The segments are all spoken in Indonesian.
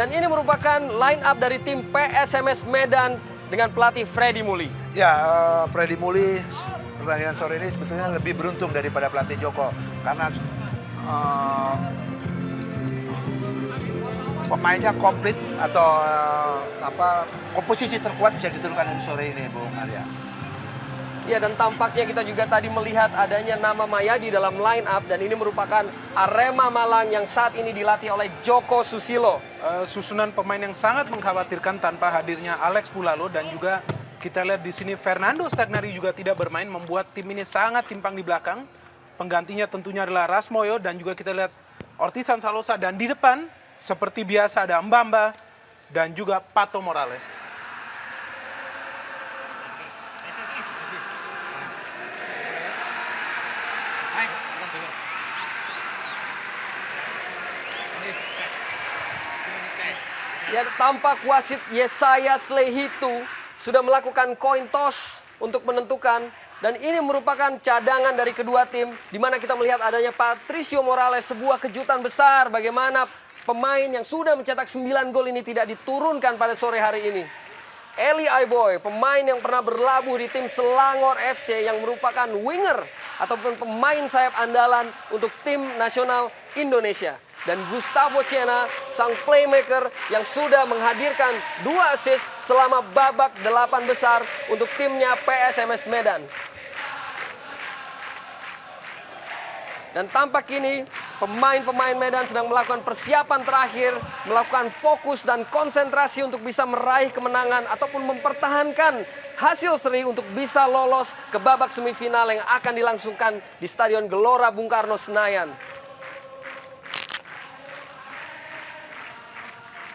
Dan ini merupakan line up dari tim PSMS Medan dengan pelatih Freddy Muli. Ya, Freddy Muli pertandingan sore ini sebetulnya lebih beruntung daripada pelatih Joko. Karena pemainnya komplit atau komposisi terkuat bisa diturunkan di sore ini, Bung Arya. Ya, dan tampaknya kita juga tadi melihat adanya nama Mayadi dalam line up dan ini merupakan Arema Malang yang saat ini dilatih oleh Joko Susilo. Susunan pemain yang sangat mengkhawatirkan tanpa hadirnya Alex Pulalo dan juga kita lihat di sini Fernando Stagnari juga tidak bermain, membuat tim ini sangat timpang di belakang. Penggantinya tentunya adalah Rasmoyo dan juga kita lihat Ortisan Salosa, dan di depan seperti biasa ada Mbamba dan juga Pato Morales. Ya, tampak wasit Yesaya Slehitu sudah melakukan coin toss untuk menentukan. Dan ini merupakan cadangan dari kedua tim, di mana kita melihat adanya Patricio Morales, sebuah kejutan besar bagaimana pemain yang sudah mencetak 9 gol ini tidak diturunkan pada sore hari ini. Eli Aiboy, pemain yang pernah berlabuh di tim Selangor FC yang merupakan winger ataupun pemain sayap andalan untuk tim nasional Indonesia. Dan Gustavo Cena, sang playmaker yang sudah menghadirkan 2 assist selama babak 8 besar untuk timnya PSMS Medan. Dan tampak kini pemain-pemain Medan sedang melakukan persiapan terakhir, melakukan fokus dan konsentrasi untuk bisa meraih kemenangan ataupun mempertahankan hasil seri untuk bisa lolos ke babak semifinal yang akan dilangsungkan di Stadion Gelora Bung Karno, Senayan.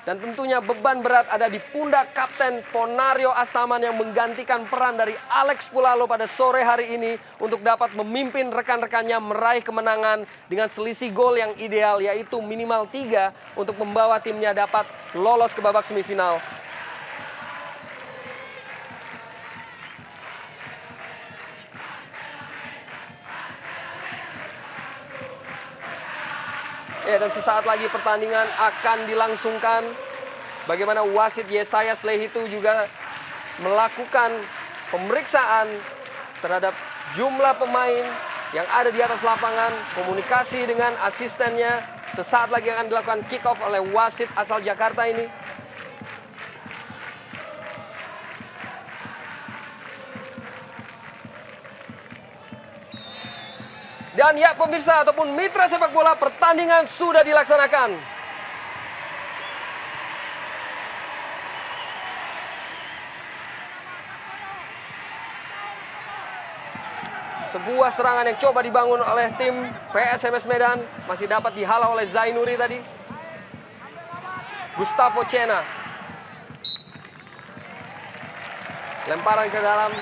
Dan tentunya beban berat ada di pundak Kapten Ponario Astaman yang menggantikan peran dari Alex Pulalo pada sore hari ini untuk dapat memimpin rekan-rekannya meraih kemenangan dengan selisih gol yang ideal, yaitu minimal 3 untuk membawa timnya dapat lolos ke babak semifinal. Ya, dan sesaat lagi pertandingan akan dilangsungkan. Bagaimana wasit Yesaya Slehitu juga melakukan pemeriksaan terhadap jumlah pemain yang ada di atas lapangan, komunikasi dengan asistennya. Sesaat lagi akan dilakukan kick off oleh wasit asal Jakarta ini. Dan ya pemirsa ataupun mitra sepak bola, pertandingan sudah dilaksanakan. Sebuah serangan yang coba dibangun oleh tim PSMS Medan masih dapat dihalau oleh Zainuri tadi. Gustavo Cena. Lemparan ke dalam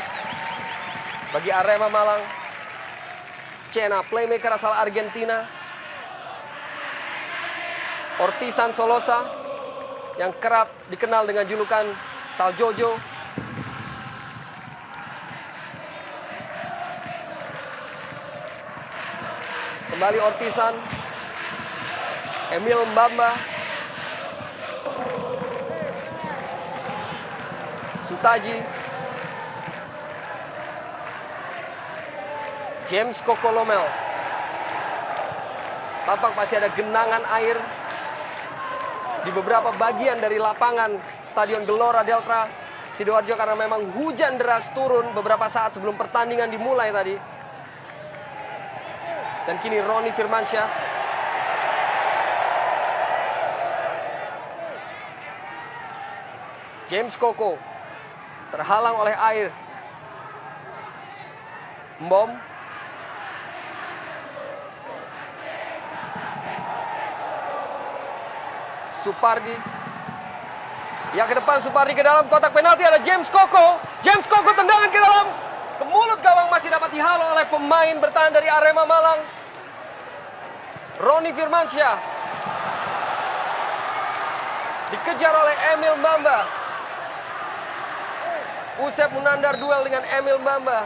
bagi Arema Malang. Cena, playmaker asal Argentina. Ortisan Solosa yang kerap dikenal dengan julukan Sal Jojo. Kembali Ortisan. Emil Mbamba. Sutaji. James Kokolomel. Tampak masih ada genangan air di beberapa bagian dari lapangan Stadion Gelora Delta Sidoarjo karena memang hujan deras turun beberapa saat sebelum pertandingan dimulai tadi. Dan kini Roni Firmansyah. James Koko terhalang oleh air. Mbom. Supardi. Ya, ke depan Supardi ke dalam kotak penalti, ada James Koko. James Koko tendangan ke dalam. Ke mulut gawang masih dapat dihalau oleh pemain bertahan dari Arema Malang. Roni Firmansyah. Dikejar oleh Emil Mbamba. Usep menandar duel dengan Emil Mbamba.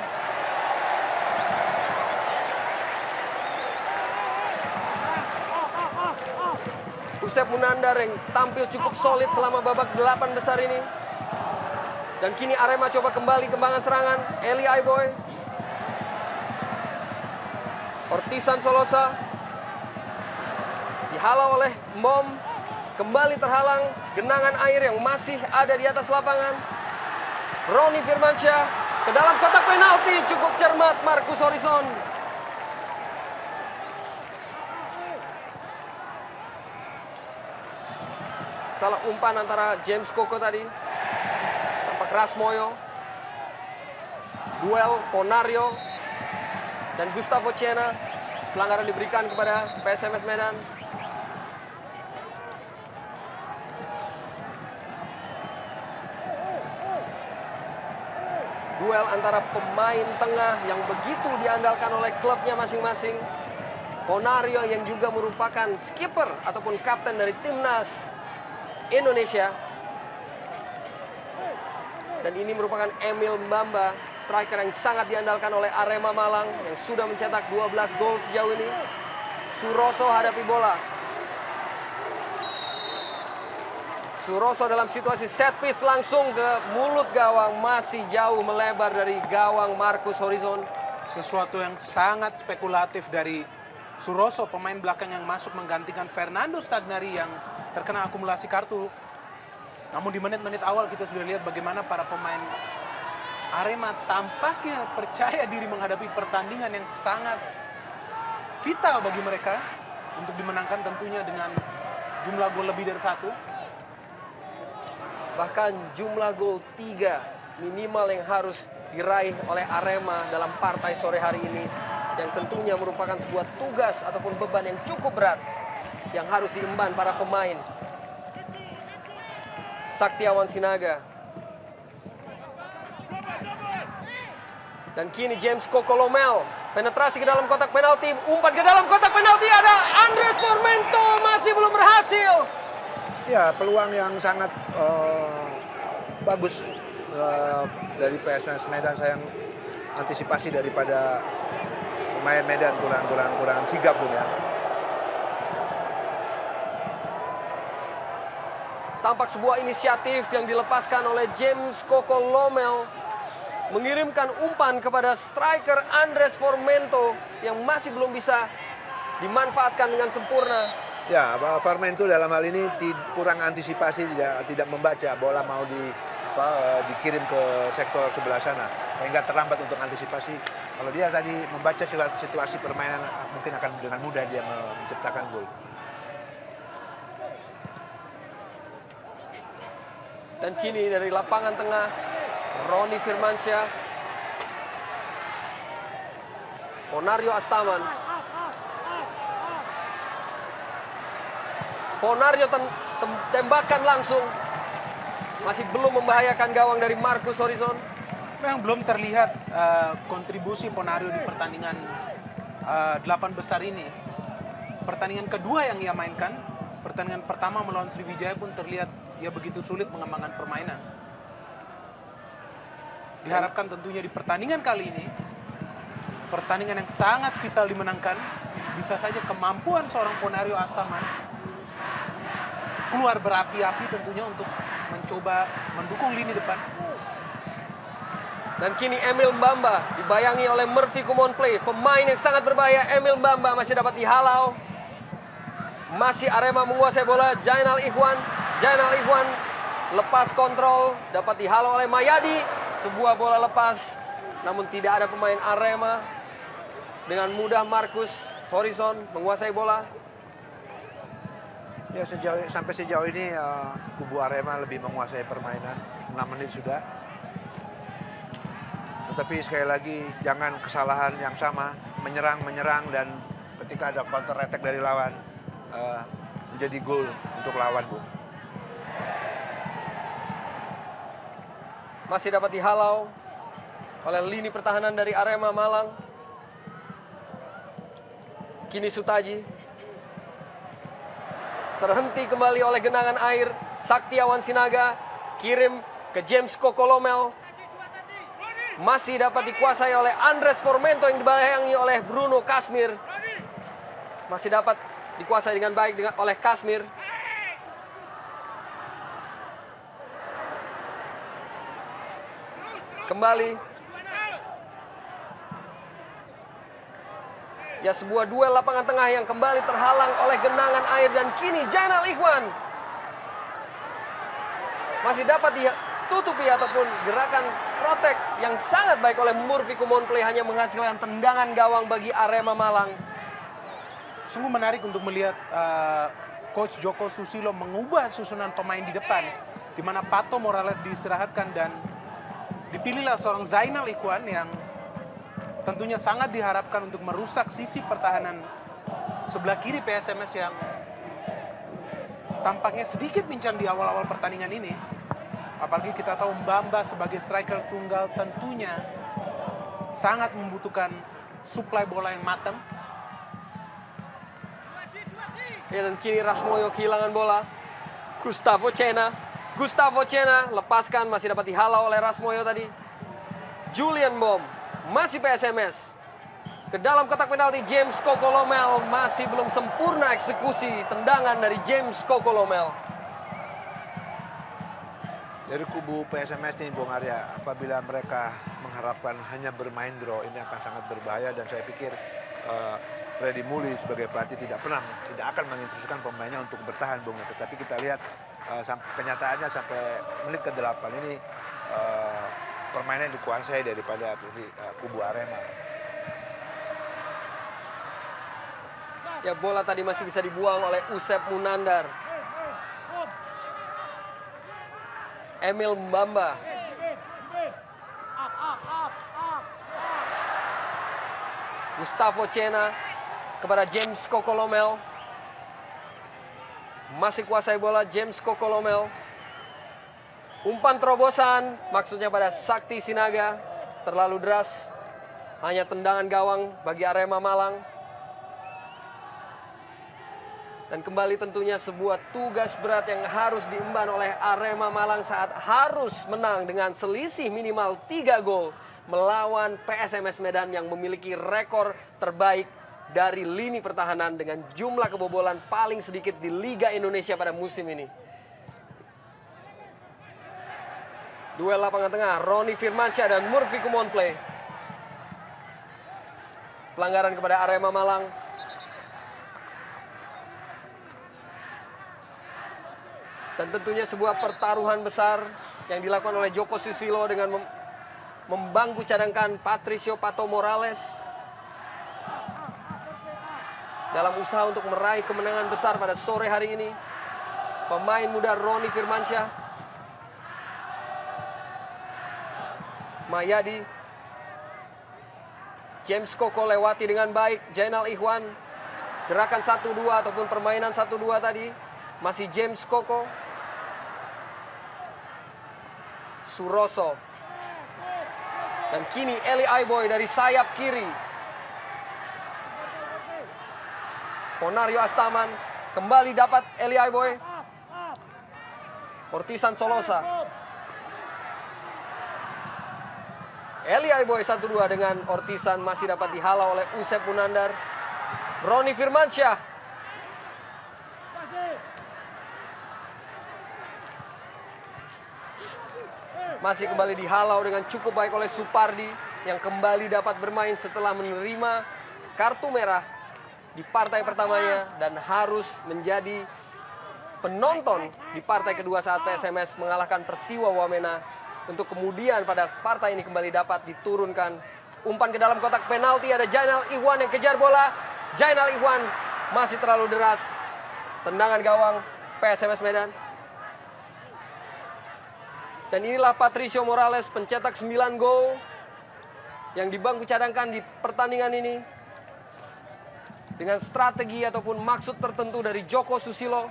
Usep Munandar yang tampil cukup solid selama babak 8 besar ini. Dan kini Arema coba kembali kembangan serangan. Eli Aiboy. Ortisan Solosa. Dihalau oleh Mbom. Kembali terhalang genangan air yang masih ada di atas lapangan. Roni Firmansyah ke dalam kotak penalti. Cukup cermat Marcus Horizon. Salah umpan antara James Koko tadi. Tampak Rasmoyo. Duel Ponario dan Gustavo Cena. Pelanggaran diberikan kepada PSMS Medan. Duel antara pemain tengah yang begitu diandalkan oleh klubnya masing-masing. Ponario yang juga merupakan skipper ataupun kapten dari timnas Indonesia. Dan ini merupakan Emil Mbamba, striker yang sangat diandalkan oleh Arema Malang yang sudah mencetak 12 gol sejauh ini. Suroso hadapi bola. Suroso dalam situasi set piece langsung ke mulut gawang, masih jauh melebar dari gawang Marcus Horizon. Sesuatu yang sangat spekulatif dari Suroso, pemain belakang yang masuk menggantikan Fernando Stagnari yang terkena akumulasi kartu. Namun di menit-menit awal kita sudah lihat bagaimana para pemain Arema tampaknya percaya diri menghadapi pertandingan yang sangat vital bagi mereka untuk dimenangkan tentunya dengan jumlah gol lebih dari 1. Bahkan jumlah gol 3 minimal yang harus diraih oleh Arema dalam partai sore hari ini. Yang tentunya merupakan sebuah tugas ataupun beban yang cukup berat yang harus diemban para pemain. Saktiawan Sinaga. Dan kini James Kokolomel. Penetrasi ke dalam kotak penalti. Umpan ke dalam kotak penalti. Ada Andres Formento. Masih belum berhasil. Ya, peluang yang sangat bagus dari PSMS Medan. Sayang antisipasi daripada pemain Medan kurang sigap, Bung, ya. Tampak sebuah inisiatif yang dilepaskan oleh James Kokolomel. Mengirimkan umpan kepada striker Andres Formento yang masih belum bisa dimanfaatkan dengan sempurna. Ya, Formento dalam hal ini kurang antisipasi, tidak membaca bola mau dikirim ke sektor sebelah sana. Sehingga terlambat untuk antisipasi. Kalau dia tadi membaca situasi permainan, mungkin akan dengan mudah dia menciptakan gol. Dan kini dari lapangan tengah, Roni Firmansyah. Ponario Astaman. Ponario tembakan langsung. Masih belum membahayakan gawang dari Marcus Horizon. Memang belum terlihat kontribusi Ponario di pertandingan 8 besar ini. Pertandingan kedua yang ia mainkan, pertandingan pertama melawan Sriwijaya pun terlihat ia begitu sulit mengembangkan permainan. Diharapkan tentunya di pertandingan kali ini, pertandingan yang sangat vital dimenangkan, bisa saja kemampuan seorang Ponario Astaman keluar berapi-api tentunya untuk mencoba mendukung lini depan. Dan kini Emil Mbamba dibayangi oleh Murphy Kumonplay. Pemain yang sangat berbahaya, Emil Mbamba masih dapat dihalau. Masih Arema menguasai bola, Jainal Ikhwan lepas kontrol, dapat dihalau oleh Mayadi. Sebuah bola lepas, namun tidak ada pemain Arema. Dengan mudah Marcus Horizon menguasai bola. Ya, sampai sejauh ini kubu Arema lebih menguasai permainan. 6 menit sudah. Tetapi sekali lagi jangan kesalahan yang sama, menyerang dan ketika ada counter attack dari lawan menjadi gol untuk lawan, Bu. Masih dapat dihalau oleh lini pertahanan dari Arema Malang. Kini Sutaji terhenti kembali oleh genangan air. Saktiawan Sinaga kirim ke James Kokolomel. Masih dapat dikuasai oleh Andres Formento yang dibayangi oleh Bruno Kasmir. Masih dapat dikuasai dengan baik oleh Kasmir. Kembali. Ya, sebuah duel lapangan tengah yang kembali terhalang oleh genangan air. Dan kini Jainal Ikhwan masih dapat ditutupi ataupun gerakan protek yang sangat baik oleh Murphy Kumonplay, hanya menghasilkan tendangan gawang bagi Arema Malang. Sungguh menarik untuk melihat Coach Joko Susilo mengubah susunan pemain di depan, di mana Pato Morales diistirahatkan dan dipilihlah seorang Zainal Ikhwan yang tentunya sangat diharapkan untuk merusak sisi pertahanan sebelah kiri PSMS yang tampaknya sedikit pincang di awal-awal pertandingan ini. Apalagi kita tahu Mbamba sebagai striker tunggal tentunya sangat membutuhkan suplai bola yang matang. Ya, dan kini Rasmoyo kehilangan bola. Gustavo Cena lepaskan, masih dapat dihalau oleh Rasmoyo tadi. Julian Bom, masih PSMS. Ke dalam kotak penalti James Kokolomel, masih belum sempurna eksekusi tendangan dari James Kokolomel. Dari kubu PSMS nih, Bung Arya, apabila mereka mengharapkan hanya bermain draw, ini akan sangat berbahaya. Dan saya pikir Freddy Muli sebagai pelatih tidak akan menginstruksikan pemainnya untuk bertahan, Bung. Tetapi kita lihat kenyataannya sampai menit ke-8 ini permainan dikuasai daripada kubu Arema. Ya, bola tadi masih bisa dibuang oleh Usep Munandar. Emil Mbamba. Gustavo Cena kepada James Kokolomel. Masih kuasai bola James Kokolomel. Umpan terobosan, maksudnya pada Sakti Sinaga. Terlalu deras. Hanya tendangan gawang bagi Arema Malang. Dan kembali tentunya sebuah tugas berat yang harus diemban oleh Arema Malang saat harus menang dengan selisih minimal 3 gol melawan PSMS Medan yang memiliki rekor terbaik dari lini pertahanan dengan jumlah kebobolan paling sedikit di Liga Indonesia pada musim ini. Duel lapangan tengah, Roni Firmansyah dan Murphy Kumonplay. Pelanggaran kepada Arema Malang. Dan tentunya sebuah pertaruhan besar yang dilakukan oleh Joko Susilo dengan membangku cadangkan Patricio Pato Morales dalam usaha untuk meraih kemenangan besar pada sore hari ini. Pemain muda Roni Firmansyah, Mayadi, James Koko lewati dengan baik Jainal Ikhwan. Gerakan 1-2 ataupun permainan 1-2 tadi masih James Koko. Suroso. Dan kini Eli Aiboy dari sayap kiri. Ponario Astaman kembali dapat Eli Aiboy. Ortisan Solosa. Eli Aiboy 1-2 dengan Ortisan masih dapat dihalau oleh Usep Munandar. Roni Firmansyah. Masih kembali dihalau dengan cukup baik oleh Supardi yang kembali dapat bermain setelah menerima kartu merah di partai pertamanya dan harus menjadi penonton di partai kedua saat PSMS mengalahkan Persiwa Wamena untuk kemudian pada partai ini kembali dapat diturunkan. Umpan ke dalam kotak penalti, ada Jainal Ikhwan yang kejar bola. Jainal Ikhwan masih terlalu deras. Tendangan gawang PSMS Medan. Dan inilah Patricio Morales, pencetak 9 gol yang dibangku cadangkan di pertandingan ini. Dengan strategi ataupun maksud tertentu dari Joko Susilo.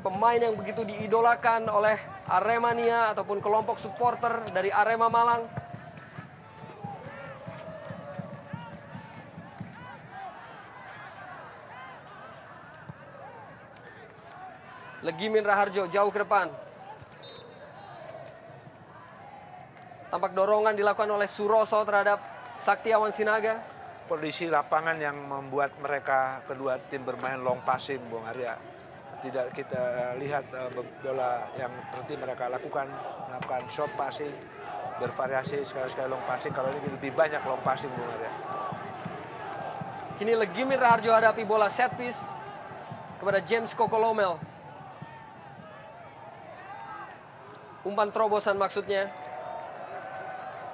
Pemain yang begitu diidolakan oleh Aremania ataupun kelompok supporter dari Arema Malang. Legimin Raharjo jauh ke depan. Tampak dorongan dilakukan oleh Suroso terhadap Saktiawan Sinaga. Kondisi lapangan yang membuat mereka kedua tim bermain long passing, Bung Arya. tidak kita lihat bola yang seperti mereka lakukan, melakukan short passing, bervariasi sekali-sekali long passing. Kalau ini lebih banyak long passing Bung Arya. Kini Legimir Raharjo hadapi bola set piece kepada James Kokolomel. Umpan terobosan maksudnya.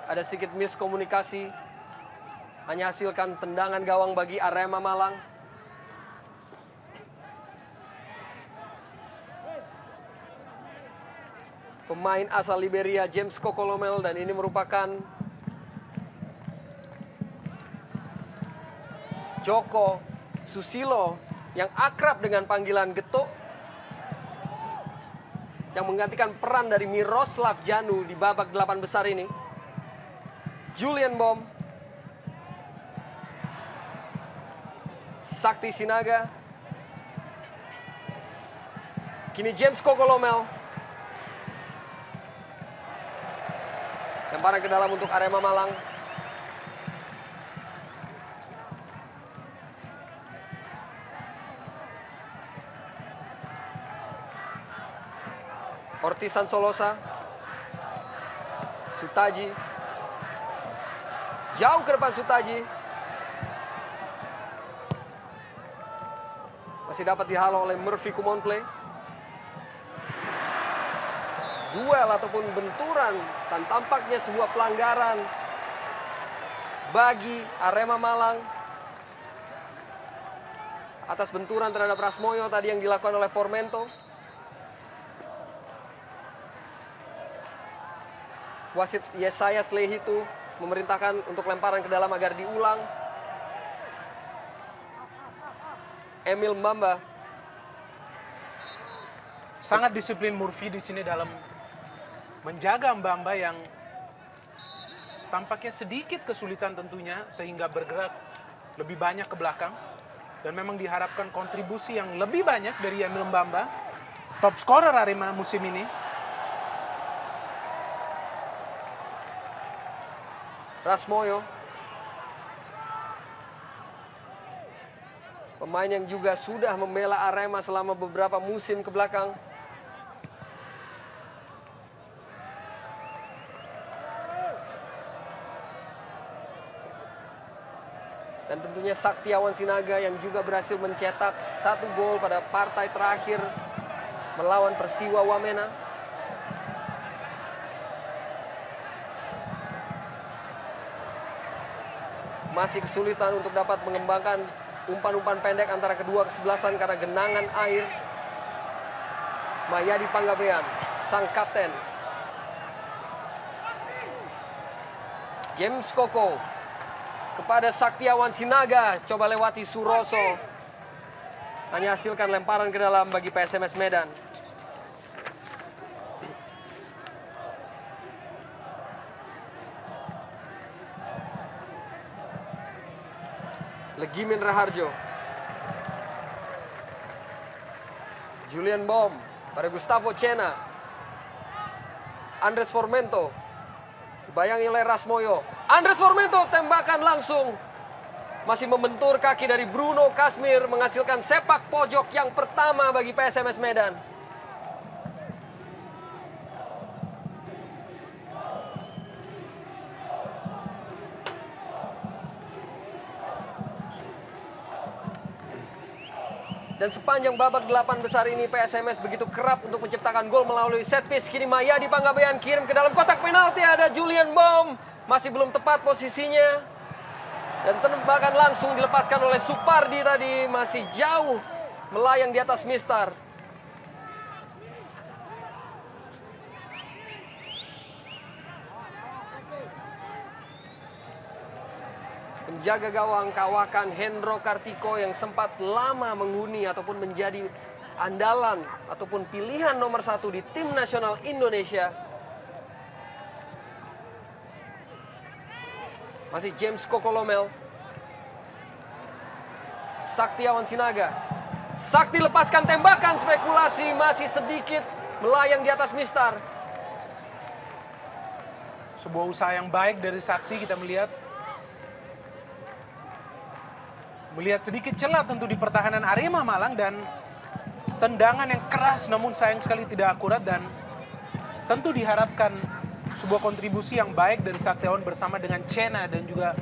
Ada sedikit miskomunikasi. Hanya hasilkan tendangan gawang bagi Arema Malang. Pemain asal Liberia James Kokolomel, dan ini merupakan Joko Susilo yang akrab dengan panggilan Getuk, yang menggantikan peran dari Miroslav Janu di babak 8 besar ini. Julian Bom, Sakti Sinaga, kini James Kokolomel. Lemparan ke dalam untuk Arema Malang. Ortisan Solosa, Sutaji, jauh ke depan Sutaji, masih dapat dihalau oleh Murphy Kumonplay. Duel ataupun benturan, dan tampaknya sebuah pelanggaran bagi Arema Malang atas benturan terhadap Rasmoyo tadi yang dilakukan oleh Formento. Wasit Yesayas Lehitu memerintahkan untuk lemparan ke dalam agar diulang. Emil Mbamba. Sangat disiplin Murphy di sini dalam menjaga Mbamba yang tampaknya sedikit kesulitan tentunya, sehingga bergerak lebih banyak ke belakang. Dan memang diharapkan kontribusi yang lebih banyak dari Emil Mbamba, top scorer Arema musim ini. Rasmoyo, pemain yang juga sudah membela Arema selama beberapa musim ke belakang. Dan tentunya Saktiawan Sinaga yang juga berhasil mencetak 1 gol pada partai terakhir melawan Persiwa Wamena. Masih kesulitan untuk dapat mengembangkan umpan-umpan pendek antara kedua kesebelasan karena genangan air. Mayadi Panggabean, sang kapten. James Koko kepada Saktiawan Sinaga, coba lewati Suroso. Hanya hasilkan lemparan ke dalam bagi PSMS Medan. Legimin Raharjo, Julian Bom pada Gustavo Cena, Andres Formento, dibayangi oleh Rasmoyo. Andres Formento tembakan langsung, masih membentur kaki dari Bruno Kasmir, menghasilkan sepak pojok yang pertama bagi PSMS Medan. Dan sepanjang babak 8 besar ini PSMS begitu kerap untuk menciptakan gol melalui set piece. Kini Mayadi Panggabean kirim ke dalam kotak penalti, ada Julian Bom. Masih belum tepat posisinya. Dan tembakan langsung dilepaskan oleh Supardi tadi, masih jauh melayang di atas mistar. Penjaga gawang Kawakan Hendro Kartiko yang sempat lama menghuni ataupun menjadi andalan ataupun pilihan nomor 1 di tim nasional Indonesia. Masih James Kokolomel. Saktiawan Sinaga. Sakti lepaskan tembakan, spekulasi masih sedikit melayang di atas mistar. Sebuah usaha yang baik dari Sakti, kita melihat sedikit celah tentu di pertahanan Arema Malang, dan tendangan yang keras namun sayang sekali tidak akurat, dan tentu diharapkan sebuah kontribusi yang baik dari Saktiawan bersama dengan Cena dan juga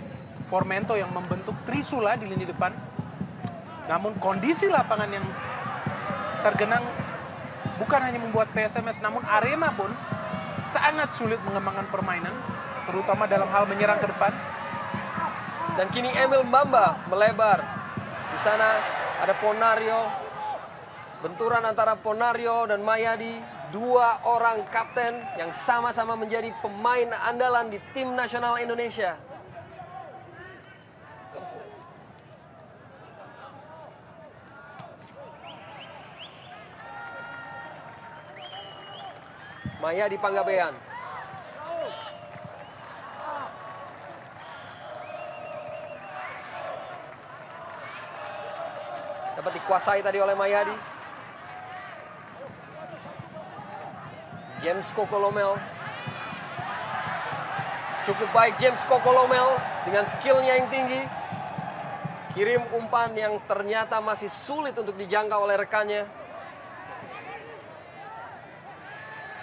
Formento yang membentuk trisula di lini depan. Namun kondisi lapangan yang tergenang bukan hanya membuat PSMS, namun Arema pun sangat sulit mengembangkan permainan, terutama dalam hal menyerang ke depan. Dan kini Emil Mbamba melebar. Di sana ada Ponario. Benturan antara Ponario dan Mayadi, dua orang kapten yang sama-sama menjadi pemain andalan di tim nasional Indonesia. Mayadi Panggabean. Dapat dikuasai tadi oleh Mayadi. James Kokolomel. Cukup baik James Kokolomel dengan skillnya yang tinggi. Kirim umpan yang ternyata masih sulit untuk dijangkau oleh rekannya.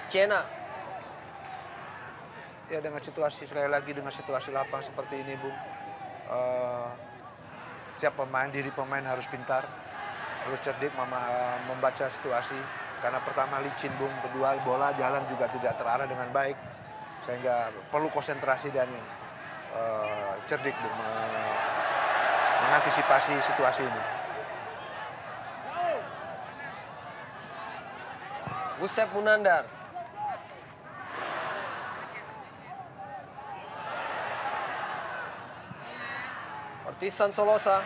Cena. Ya dengan situasi, sekali lagi dengan situasi lapang seperti ini, Bung. Setiap pemain, diri pemain harus pintar, harus cerdik membaca situasi. Karena pertama licin, Bung. Kedua bola jalan juga tidak terarah dengan baik. Sehingga perlu konsentrasi dan cerdik, Bung. Mengantisipasi situasi ini. Gusep Munandar. Ortisan Solosa.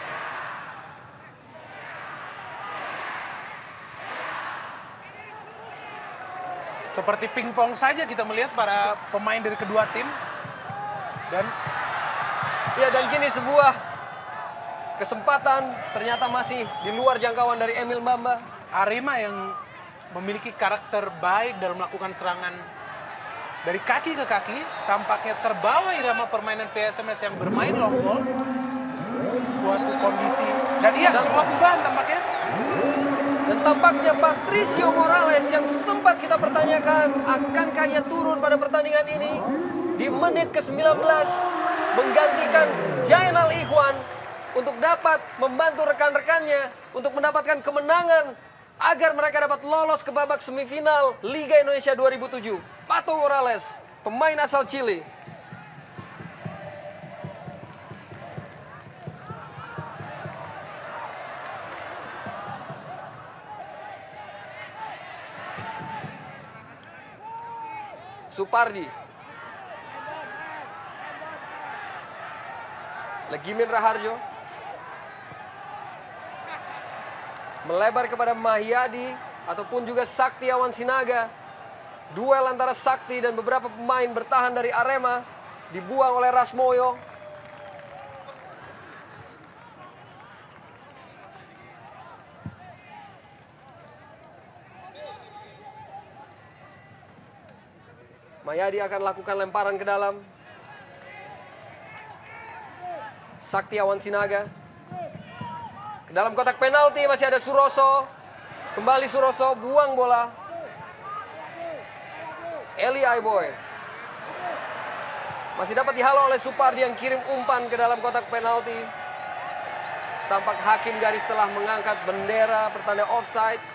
Seperti pingpong saja kita melihat para pemain dari kedua tim. Dan kini sebuah kesempatan ternyata masih di luar jangkauan dari Emil Mbamba. Arema yang memiliki karakter baik dalam melakukan serangan dari kaki ke kaki, tampaknya terbawa irama permainan PSMS yang bermain long ball. Suatu kondisi, dan semua perubahan tampaknya. Dan tampaknya Patricio Morales yang sempat kita pertanyakan akankah ia turun pada pertandingan ini di menit ke-19 menggantikan Jainal Ikhwan untuk dapat membantu rekan-rekannya untuk mendapatkan kemenangan agar mereka dapat lolos ke babak semifinal Liga Indonesia 2007. Pato Morales, pemain asal Chili. Supardi. Legimin Raharjo. Melebar kepada Mahyadi ataupun juga Saktiawan Sinaga. Duel antara Sakti dan beberapa pemain bertahan dari Arema dibuang oleh Rasmoyo. Mayadi akan lakukan lemparan ke dalam. Saktiawan Sinaga. Ke dalam kotak penalti masih ada Suroso. Kembali Suroso, buang bola. Eli Aiboy. Masih dapat dihalau oleh Supardi yang kirim umpan ke dalam kotak penalti. Tampak hakim garis telah mengangkat bendera pertanda offside.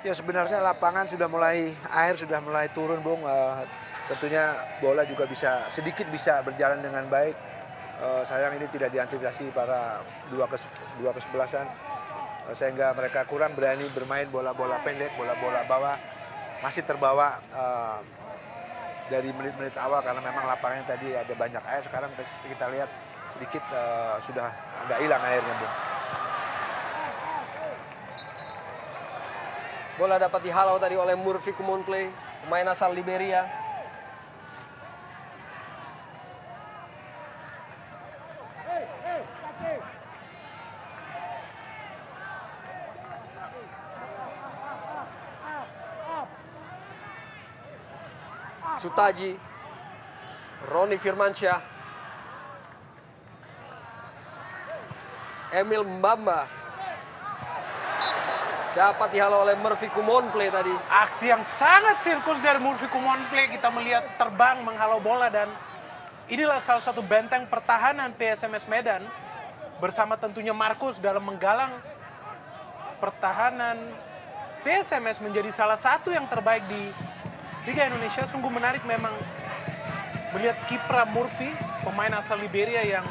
Ya sebenarnya lapangan air sudah mulai turun, Bung. Tentunya bola juga sedikit bisa berjalan dengan baik. Sayang ini tidak diantisipasi para dua kesebelasan. Sehingga mereka kurang berani bermain bola-bola pendek, bola-bola bawah. Masih terbawa dari menit-menit awal karena memang lapangannya tadi ada banyak air. Sekarang kita lihat sedikit sudah agak hilang airnya, Bung. Bola dapat dihalau tadi oleh Murphy Kumonplay, pemain asal Liberia. Sutaji, Roni Firmansyah, Emil Mbamba. Dapat dihalau oleh Murphy Kumonple tadi. Aksi yang sangat sirkus dari Murphy Kumonple, kita melihat terbang menghalau bola, dan inilah salah satu benteng pertahanan PSMS Medan bersama tentunya Markus dalam menggalang pertahanan PSMS menjadi salah satu yang terbaik di Liga Indonesia. Sungguh menarik memang melihat kiprah Murphy, pemain asal Liberia yang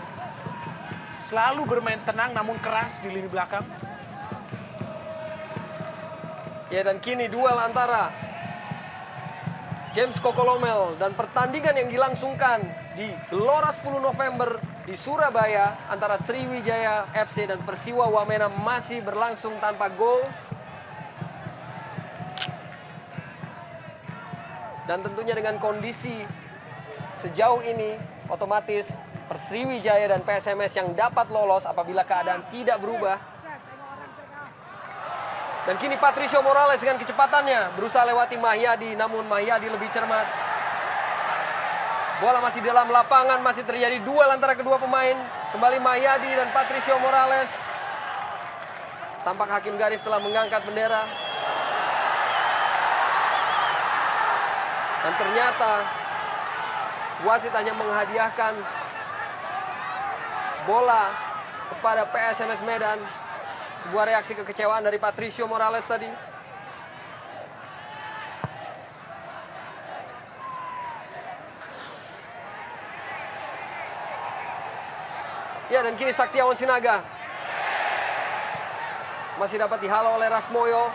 selalu bermain tenang namun keras di lini belakang. Ya, dan kini duel antara James Kokolomel dan pertandingan yang dilangsungkan di Gelora 10 November di Surabaya antara Sriwijaya FC dan Persiwa Wamena masih berlangsung tanpa gol. Dan tentunya dengan kondisi sejauh ini otomatis Sriwijaya dan PSMS yang dapat lolos apabila keadaan tidak berubah. Dan kini Patricio Morales dengan kecepatannya berusaha lewati Mahyadi, namun Mahyadi lebih cermat. Bola masih dalam lapangan, masih terjadi duel antara kedua pemain. Kembali Mahyadi dan Patricio Morales. Tampak hakim garis telah mengangkat bendera. Dan ternyata wasit hanya menghadiahkan bola kepada PSMS Medan. Sebuah reaksi kekecewaan dari Patricio Morales tadi. Ya, dan kini Saktiawan Sinaga masih dapat dihalau oleh Rasmoyo.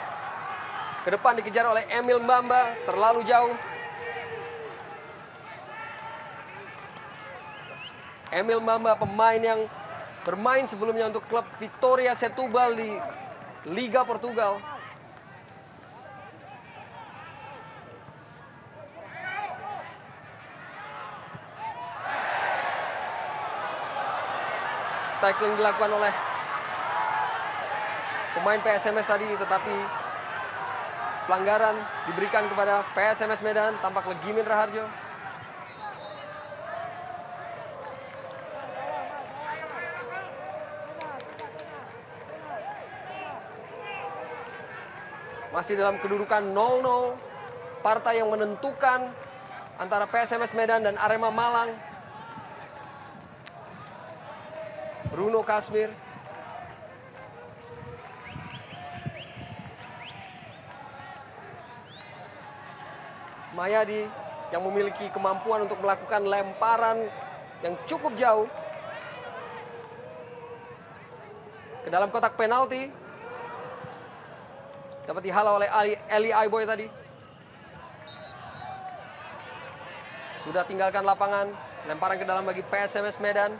Ke depan dikejar oleh Emil Mbamba, terlalu jauh. Emil Mbamba, pemain yang bermain sebelumnya untuk klub Vitória Setúbal di Liga Portugal. Tackling dilakukan oleh pemain PSMS tadi, tetapi pelanggaran diberikan kepada PSMS Medan, tampak Legimin Raharjo. Masih dalam kedudukan 0-0, partai yang menentukan antara PSMS Medan dan Arema Malang. Bruno Kasmir. Mahyadi yang memiliki kemampuan untuk melakukan lemparan yang cukup jauh ke dalam kotak penalti. Dapat dihalau oleh Eli Aiboy tadi. Sudah tinggalkan lapangan. Lemparan ke dalam bagi PSMS Medan.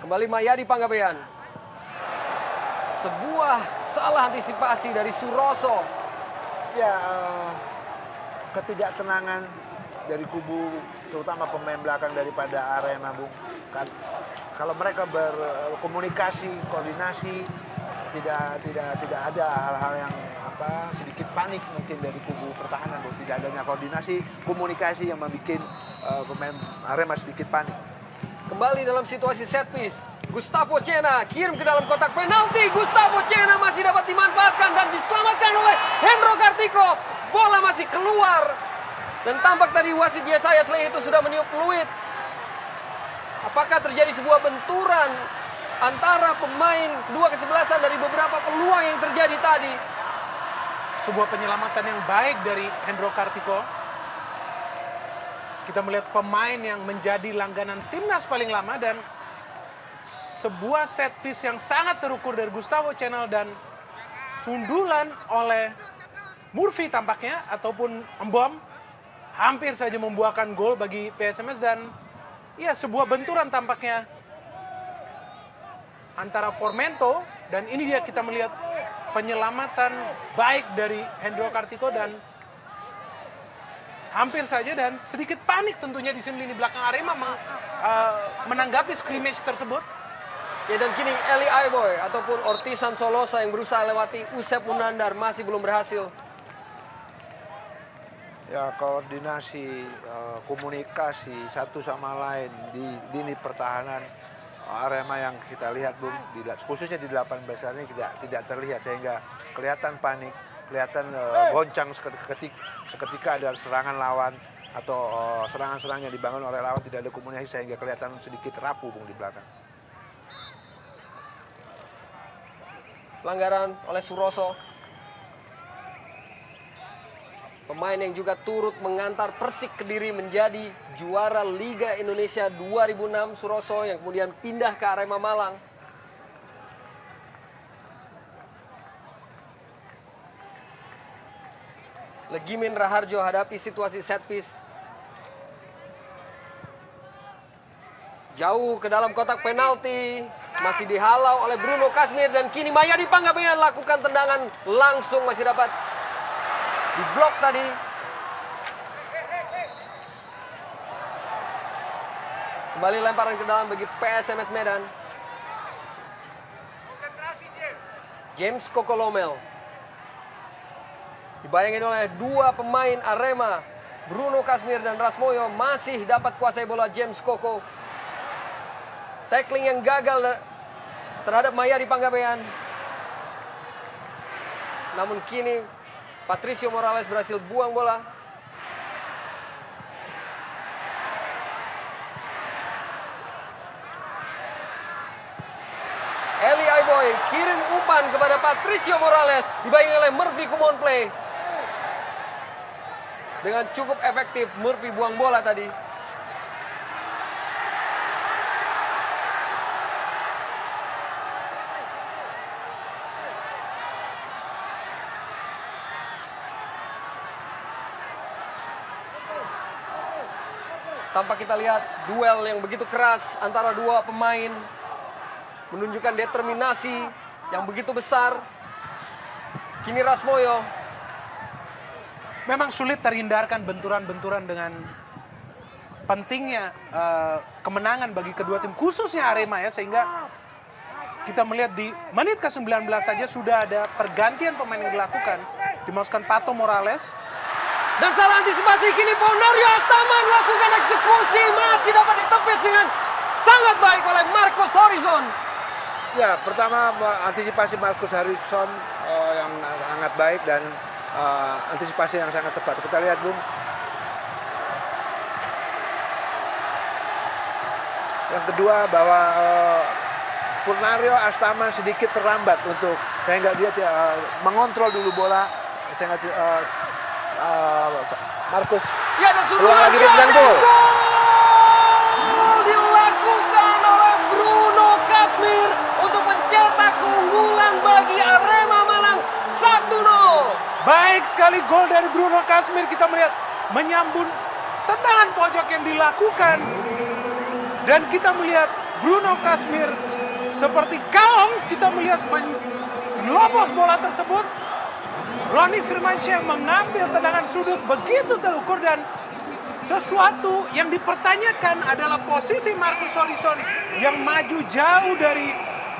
Kembali Mahyadi Panggabean. Sebuah salah antisipasi dari Suroso. Ya, ketidaktenangan dari kubu, terutama pemain belakang daripada Arema, Bung. Kan kalau mereka berkomunikasi, koordinasi, tidak ada hal-hal yang sedikit panik mungkin dari kubu pertahanan, Bung. Tidak adanya koordinasi, komunikasi yang membuat pemain Arema sedikit panik. Kembali dalam situasi set piece. Gustavo Cena kirim ke dalam kotak penalti. Gustavo Cena masih dapat dimanfaatkan dan diselamatkan oleh Hendro Kartiko. Bola masih keluar. Dan tampak tadi wasit Yesaya Sleh itu sudah meniup peluit. Apakah terjadi sebuah benturan antara pemain kedua kesebelasan dari beberapa peluang yang terjadi tadi? Sebuah penyelamatan yang baik dari Hendro Kartiko. Kita melihat pemain yang menjadi langganan timnas paling lama, dan sebuah set piece yang sangat terukur dari Gustavo Cena dan sundulan oleh Murphy tampaknya, ataupun Mbom, hampir saja membuahkan gol bagi PSMS. Dan ya, sebuah benturan tampaknya antara Formento, dan ini dia kita melihat penyelamatan baik dari Hendro Kartiko, dan hampir saja dan sedikit panik tentunya di sini lini belakang Arema menanggapi scrimmage tersebut. Ya, dan kini Eli Aiboy ataupun Ortisan Solosa yang berusaha lewati Usep Munandar masih belum berhasil. Ya koordinasi, komunikasi satu sama lain di lini pertahanan Arema yang kita lihat Bung, khususnya di 18 besar ini tidak terlihat sehingga kelihatan panik, kelihatan goncang seketika ada serangan lawan atau serangan-serangan yang dibangun oleh lawan tidak ada komunikasi sehingga kelihatan sedikit rapuh Bung di belakang. Pelanggaran oleh Suroso. Pemain yang juga turut mengantar Persik Kediri menjadi juara Liga Indonesia 2006, Suroso, yang kemudian pindah ke Arema Malang. Legimin Raharjo hadapi situasi set piece. Jauh ke dalam kotak penalti. Masih dihalau oleh Bruno Kasmir dan kini Mayadi Panggabean lakukan tendangan langsung masih dapat diblok tadi. Kembali lemparan ke dalam bagi PSMS Medan. James Kokolomel. Dibayangin oleh dua pemain Arema, Bruno Kasmir dan Rasmoyo, masih dapat kuasai bola James Koko. Tackling yang gagal terhadap Mayadi Panggabean. Namun kini Patricio Morales berhasil buang bola. Eli Aiboy kirim umpan kepada Patricio Morales. Dibayangi oleh Murphy Kumonplay. Dengan cukup efektif Murphy buang bola tadi. Tanpa kita lihat duel yang begitu keras antara dua pemain. Menunjukkan determinasi yang begitu besar. Kini Rasmoyo. Memang sulit terhindarkan benturan-benturan dengan pentingnya kemenangan bagi kedua tim. Khususnya Arema ya, sehingga kita melihat di menit ke-19 saja sudah ada pergantian pemain yang dilakukan. Dimasukkan Pato Morales. Dan salah antisipasi kini Ponario Astama melakukan eksekusi. Masih dapat ditepis dengan sangat baik oleh Marcus Horizon. Ya, pertama antisipasi Marcus Horizon yang sangat baik dan antisipasi yang sangat tepat. Kita lihat Bung. Yang kedua bahwa Ponario Astama sedikit terlambat untuk sehingga dia mengontrol dulu bola sehingga Marcus Ya, dan sudah peluang lagi dan gol. Dilakukan oleh Bruno Kasmir untuk mencetak keunggulan bagi Arema Malang 1-0. Baik sekali gol dari Bruno Kasmir. Kita melihat menyambut tendangan pojok yang dilakukan. Dan kita melihat Bruno Kasmir seperti kalong. Kita melihat melobos bola tersebut. Roni Firmansyah mengambil tendangan sudut begitu terukur dan sesuatu yang dipertanyakan adalah posisi Marcus Horizon yang maju jauh dari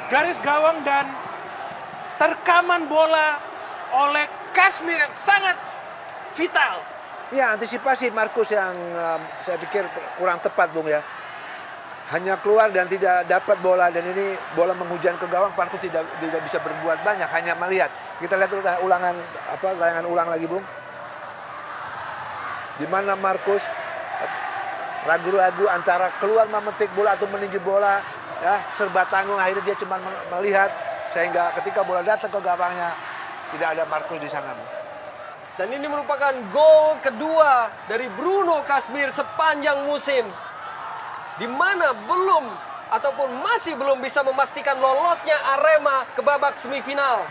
garis gawang dan terkaman bola oleh Kasmir yang sangat vital. Ya, antisipasi Marcus yang saya pikir kurang tepat Bung ya. Hanya keluar dan tidak dapat bola dan ini bola menghujam ke gawang, Marcus tidak bisa berbuat banyak, hanya melihat. Kita lihat tayangan ulang lagi Bung. Di mana Marcus ragu-ragu antara keluar memetik bola atau meninju bola, ya serba tanggung, akhirnya dia cuma melihat sehingga ketika bola datang ke gawangnya tidak ada Marcus di sana Bung. Dan ini merupakan gol kedua dari Bruno Kasmir sepanjang musim. Di mana belum ataupun masih belum bisa memastikan lolosnya Arema ke babak semifinal.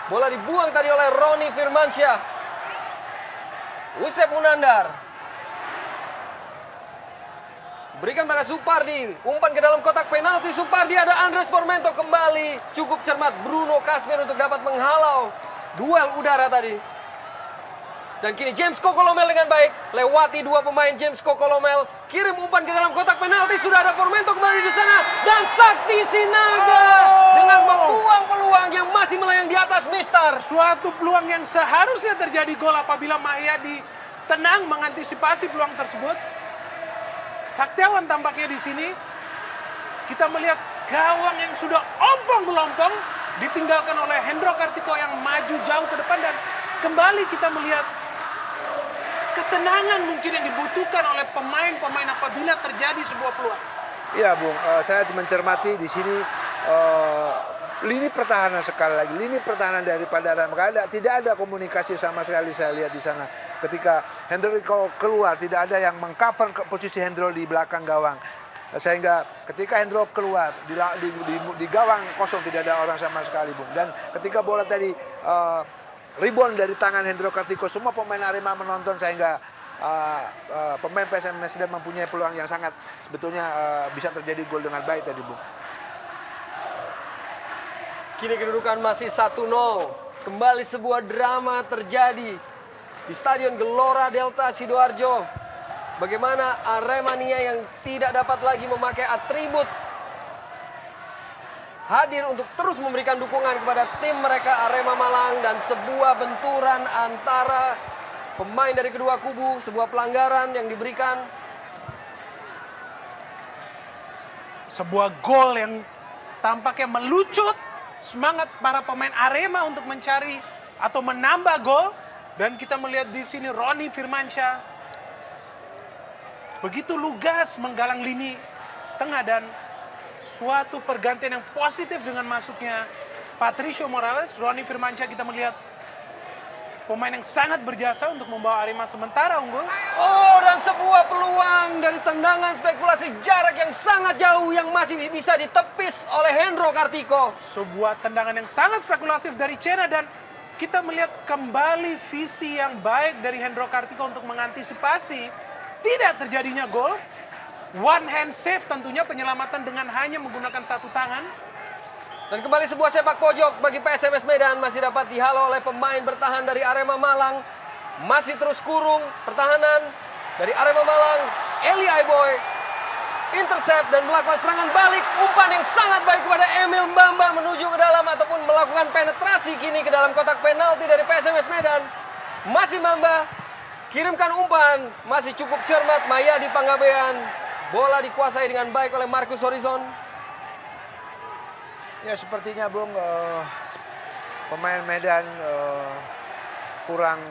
Bola dibuang tadi oleh Roni Firmansyah. Usep Munandar. Berikan pada Supardi. Umpan ke dalam kotak penalti Supardi. Ada Andres Formento kembali. Cukup cermat Bruno Kasmir untuk dapat menghalau duel udara tadi. Dan kini James Kokolomel dengan baik. Lewati dua pemain James Kokolomel. Kirim umpan ke dalam kotak penalti. Sudah ada Formento kembali di sana. Dan Sakti Sinaga dengan membuang peluang yang masih melayang di atas atas Mister. Suatu peluang yang seharusnya terjadi gol apabila Mahyadi tenang mengantisipasi peluang tersebut. Saktiawan tampaknya di sini. Kita melihat gawang yang sudah ompong-melompong ditinggalkan oleh Hendro Kartiko yang maju jauh ke depan, dan kembali kita melihat ketenangan mungkin yang dibutuhkan oleh pemain-pemain apabila terjadi sebuah peluang. Iya, Bung. Saya mencermati di sini lini pertahanan sekali lagi. Lini pertahanan daripada Arema tidak ada komunikasi sama sekali saya lihat di sana. Ketika Hendro keluar, tidak ada yang mengcover posisi Hendro di belakang gawang. Sehingga ketika Hendro keluar di gawang kosong tidak ada orang sama sekali, Bung. Dan ketika bola tadi rebound dari tangan Hendro Kartiko, semua pemain Arema menonton sehingga pemain PSMS Medan mempunyai peluang yang sangat sebetulnya bisa terjadi gol dengan baik tadi, Bung. Kini kedudukan masih 1-0. Kembali sebuah drama terjadi di Stadion Gelora Delta Sidoarjo. Bagaimana Aremania yang tidak dapat lagi memakai atribut hadir untuk terus memberikan dukungan kepada tim mereka Arema Malang, dan sebuah benturan antara pemain dari kedua kubu, sebuah pelanggaran yang diberikan. Sebuah gol yang tampaknya melucut semangat para pemain Arema untuk mencari atau menambah gol, dan kita melihat di sini Roni Firmansyah begitu lugas menggalang lini tengah, dan suatu pergantian yang positif dengan masuknya Patricio Morales. Roni Firmansyah kita melihat pemain yang sangat berjasa untuk membawa Arema sementara unggul. Oh, dan sebuah peluang dari tendangan spekulasi jarak yang sangat jauh yang masih bisa ditepis oleh Hendro Kartiko. Sebuah tendangan yang sangat spekulatif dari Cena, dan kita melihat kembali visi yang baik dari Hendro Kartiko untuk mengantisipasi tidak terjadinya gol. One hand save tentunya, penyelamatan dengan hanya menggunakan satu tangan. Dan kembali sebuah sepak pojok bagi PSMS Medan, masih dapat dihalau oleh pemain bertahan dari Arema Malang. Masih terus kurung pertahanan dari Arema Malang. Eli Aiboy intercept dan melakukan serangan balik. Umpan yang sangat baik kepada Emil Mbamba menuju ke dalam ataupun melakukan penetrasi kini ke dalam kotak penalti dari PSMS Medan. Masih Mbamba kirimkan umpan, masih cukup cermat Mahyadi Panggabean. Bola dikuasai dengan baik oleh Marcus Horizon. Ya sepertinya, Bung, pemain Medan kurang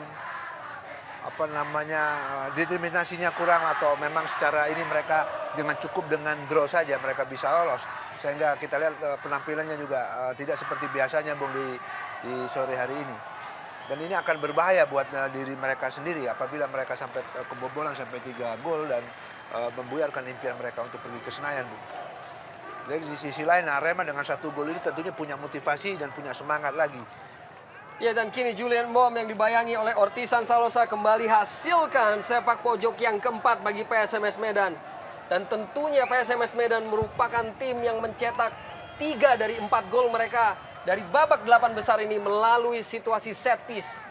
determinasinya kurang, atau memang secara ini mereka dengan cukup dengan draw saja mereka bisa lolos, sehingga kita lihat penampilannya juga tidak seperti biasanya, Bung, di sore hari ini. Dan ini akan berbahaya buat diri mereka sendiri apabila mereka sampai kebobolan sampai 3 gol dan membuyarkan impian mereka untuk pergi ke Senayan, Bung. Jadi di sisi lain Arema dengan 1 gol ini tentunya punya motivasi dan punya semangat lagi. Ya, dan kini Julian Bom yang dibayangi oleh Ortisan Salosa kembali hasilkan sepak pojok yang keempat bagi PSMS Medan. Dan tentunya PSMS Medan merupakan tim yang mencetak 3 dari 4 gol mereka dari babak 8 besar ini melalui situasi set piece.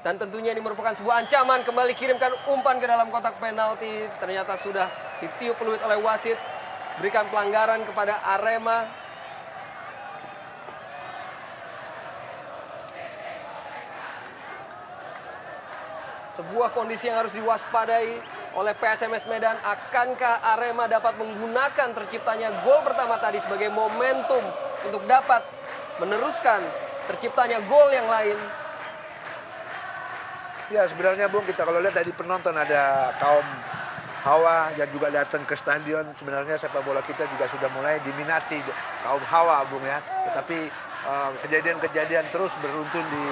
Dan tentunya ini merupakan sebuah ancaman, kembali kirimkan umpan ke dalam kotak penalti. Ternyata sudah ditiup peluit oleh wasit. Berikan pelanggaran kepada Arema. Sebuah kondisi yang harus diwaspadai oleh PSMS Medan. Akankah Arema dapat menggunakan terciptanya gol pertama tadi sebagai momentum untuk dapat meneruskan terciptanya gol yang lain? Ya sebenarnya, Bung, kita kalau lihat dari penonton ada kaum Hawa yang juga datang ke stadion. Sebenarnya sepak bola kita juga sudah mulai diminati kaum Hawa, Bung, ya. Tetapi kejadian-kejadian terus beruntun di...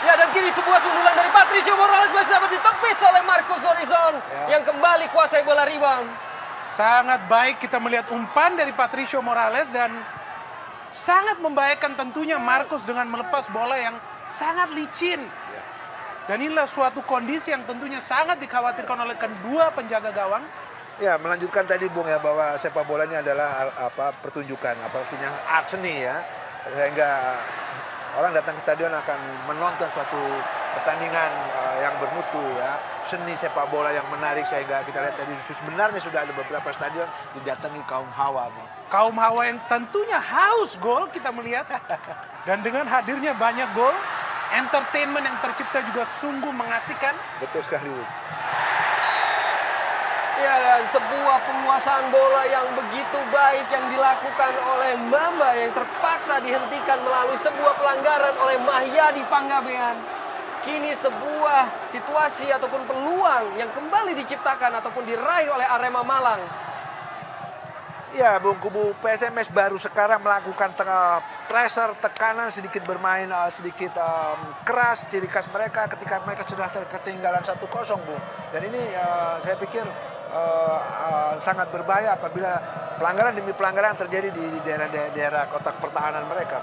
Ya, dan kini sebuah sundulan dari Patricio Morales masih dapat ditepis oleh Marcus Horizon yang kembali kuasai bola rebound. Sangat baik kita melihat umpan dari Patricio Morales, dan sangat membahayakan tentunya Marcus dengan melepas bola yang sangat licin. Dan inilah suatu kondisi yang tentunya sangat dikhawatirkan oleh kedua penjaga gawang. Ya, melanjutkan tadi, Bung, ya, bahwa sepak bola ini adalah pertunjukan, punya art seni, ya. Sehingga orang datang ke stadion akan menonton suatu pertandingan yang bermutu ya, seni sepak bola yang menarik sehingga kita lihat tadi sebenarnya sudah ada beberapa stadion didatangi kaum hawa. Bung. Kaum hawa yang tentunya haus gol kita melihat. Dan dengan hadirnya banyak gol, entertainment yang tercipta juga sungguh mengasihkan. Betul sekali, Bung. Ya, dan sebuah penguasaan bola yang begitu baik yang dilakukan oleh Mbamba yang terpaksa dihentikan melalui sebuah pelanggaran oleh Mahyadi Panggabean. Kini sebuah situasi ataupun peluang yang kembali diciptakan ataupun diraih oleh Arema Malang. Ya, Bung, kubu PSMS baru sekarang melakukan pressure, tekanan, sedikit bermain sedikit keras, ciri khas mereka ketika mereka sudah ketinggalan 1-0, Bung. Dan ini saya pikir sangat berbahaya apabila pelanggaran demi pelanggaran terjadi di daerah kotak pertahanan mereka.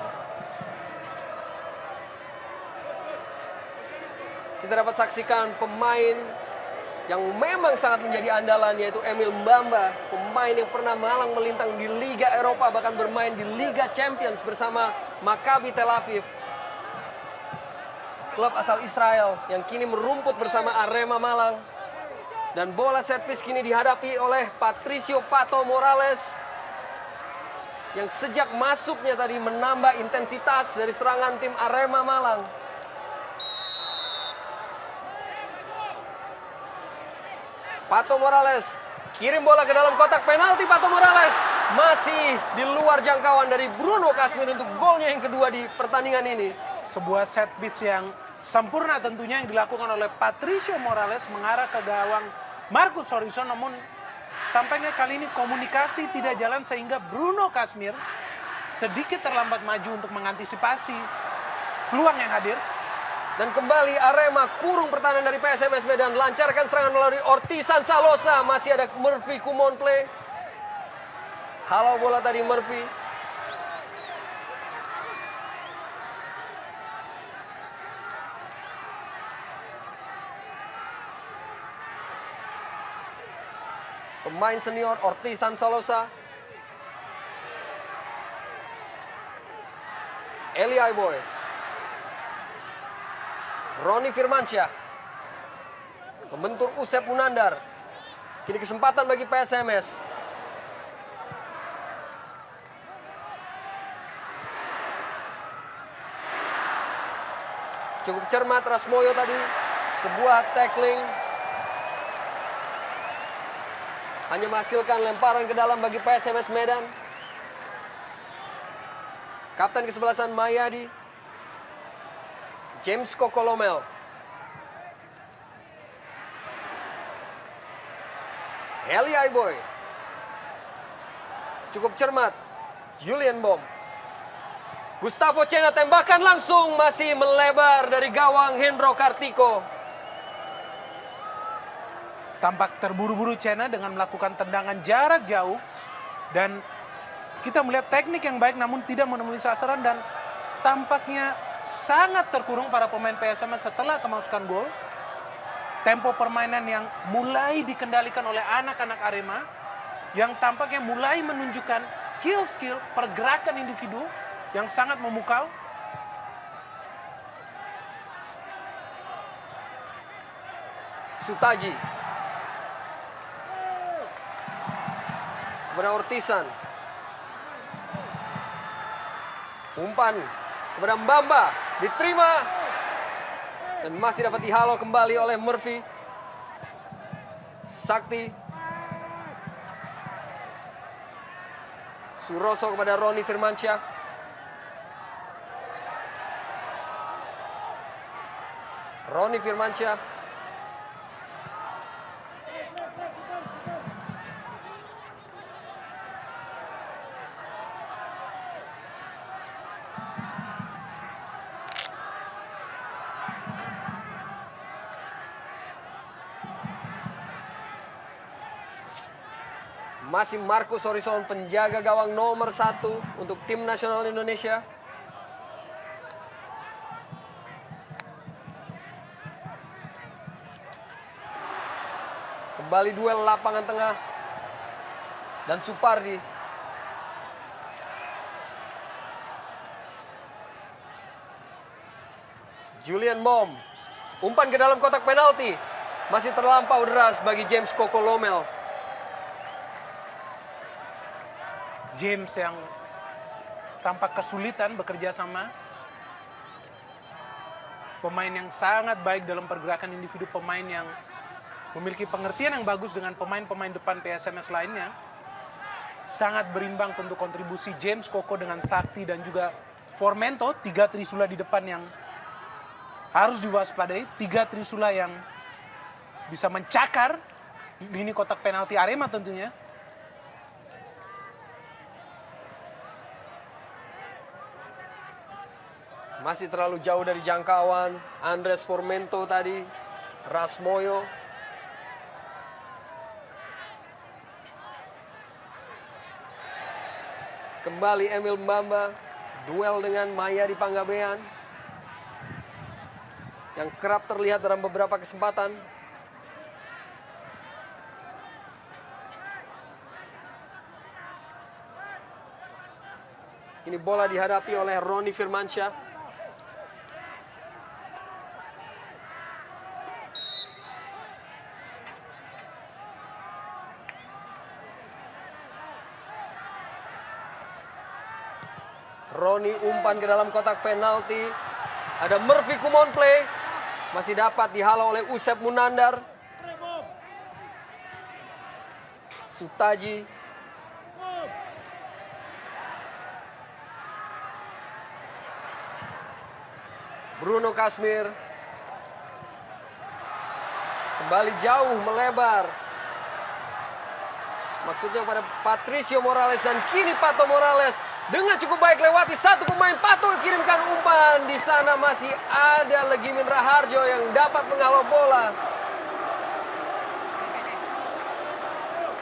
Kita dapat saksikan pemain yang memang sangat menjadi andalan, yaitu Emil Mbamba, pemain yang pernah malang melintang di Liga Eropa, bahkan bermain di Liga Champions bersama Maccabi Tel Aviv, klub asal Israel yang kini merumput bersama Arema Malang. Dan bola set piece kini dihadapi oleh Patricio Pato Morales yang sejak masuknya tadi menambah intensitas dari serangan tim Arema Malang. Pato Morales kirim bola ke dalam kotak penalti. Pato Morales masih di luar jangkauan dari Bruno Kasmir untuk golnya yang kedua di pertandingan ini. Sebuah set piece yang sempurna tentunya yang dilakukan oleh Patricio Morales mengarah ke gawang Marcus Horizon, namun tampaknya kali ini komunikasi tidak jalan sehingga Bruno Kasmir sedikit terlambat maju untuk mengantisipasi peluang yang hadir. Dan kembali Arema kurung pertahanan dari PSMS Medan, lancarkan serangan melalui Ortisan Salosa, masih ada Murphy Kumonple. Halau bola tadi Murphy. Pemain senior Ortisan Salosa. Eli Aiboy. Roni Firmansyah. Membentur Usep Munandar. Kini kesempatan bagi PSMS. Cukup cermat Rasmoyo tadi. Sebuah tackling. Hanya menghasilkan lemparan ke dalam bagi PSMS Medan. Kapten kesebelasan Mayadi. James Kokolomel. Eli Aiboy. Cukup cermat. Julian Bom. Gustavo Cena tembakan langsung masih melebar dari gawang Hendro Kartiko. Tampak terburu-buru Cena dengan melakukan tendangan jarak jauh. Dan kita melihat teknik yang baik namun tidak menemui sasaran. Dan tampaknya sangat terkurung para pemain PSMS setelah kemasukan gol. Tempo permainan yang mulai dikendalikan oleh anak-anak Arema. Yang tampaknya mulai menunjukkan skill-skill pergerakan individu yang sangat memukau. Sutaji. Kepada Ortisan. Umpan kepada Mbamba. Diterima. Dan masih dapat dihalau kembali oleh Murphy. Sakti. Suroso kepada Roni Firmansyah. Roni Firmansyah. Masih Marcus Horizon, penjaga gawang nomor 1 untuk tim nasional Indonesia. Kembali duel lapangan tengah. Dan Supardi. Julian Bom. Umpan ke dalam kotak penalti. Masih terlampau deras bagi James Kokolomel. James yang tampak kesulitan bekerja sama. Pemain yang sangat baik dalam pergerakan individu, pemain yang memiliki pengertian yang bagus dengan pemain-pemain depan PSMS lainnya. Sangat berimbang tentu kontribusi James Koko dengan Sakti dan juga Formento. 3 trisula di depan yang harus diwaspadai. 3 trisula yang bisa mencakar lini kotak penalti Arema tentunya. Masih terlalu jauh dari jangkauan Andres Formento tadi. Rasmoyo. Kembali Emil Mbamba. Duel dengan Maya di Panggabean. Yang kerap terlihat dalam beberapa kesempatan. Ini bola dihadapi oleh Roni Firmansyah. Roni umpan ke dalam kotak penalti. Ada Murphy Kumonplay. Masih dapat dihalau oleh Usep Munandar. Sutaji. Bruno Kasmir. Kembali jauh melebar. Maksudnya pada Patricio Morales dan kini Pato Morales. Dengan cukup baik lewati satu pemain, Pato kirimkan umpan. Di sana masih ada Legimin Raharjo yang dapat menghalau bola.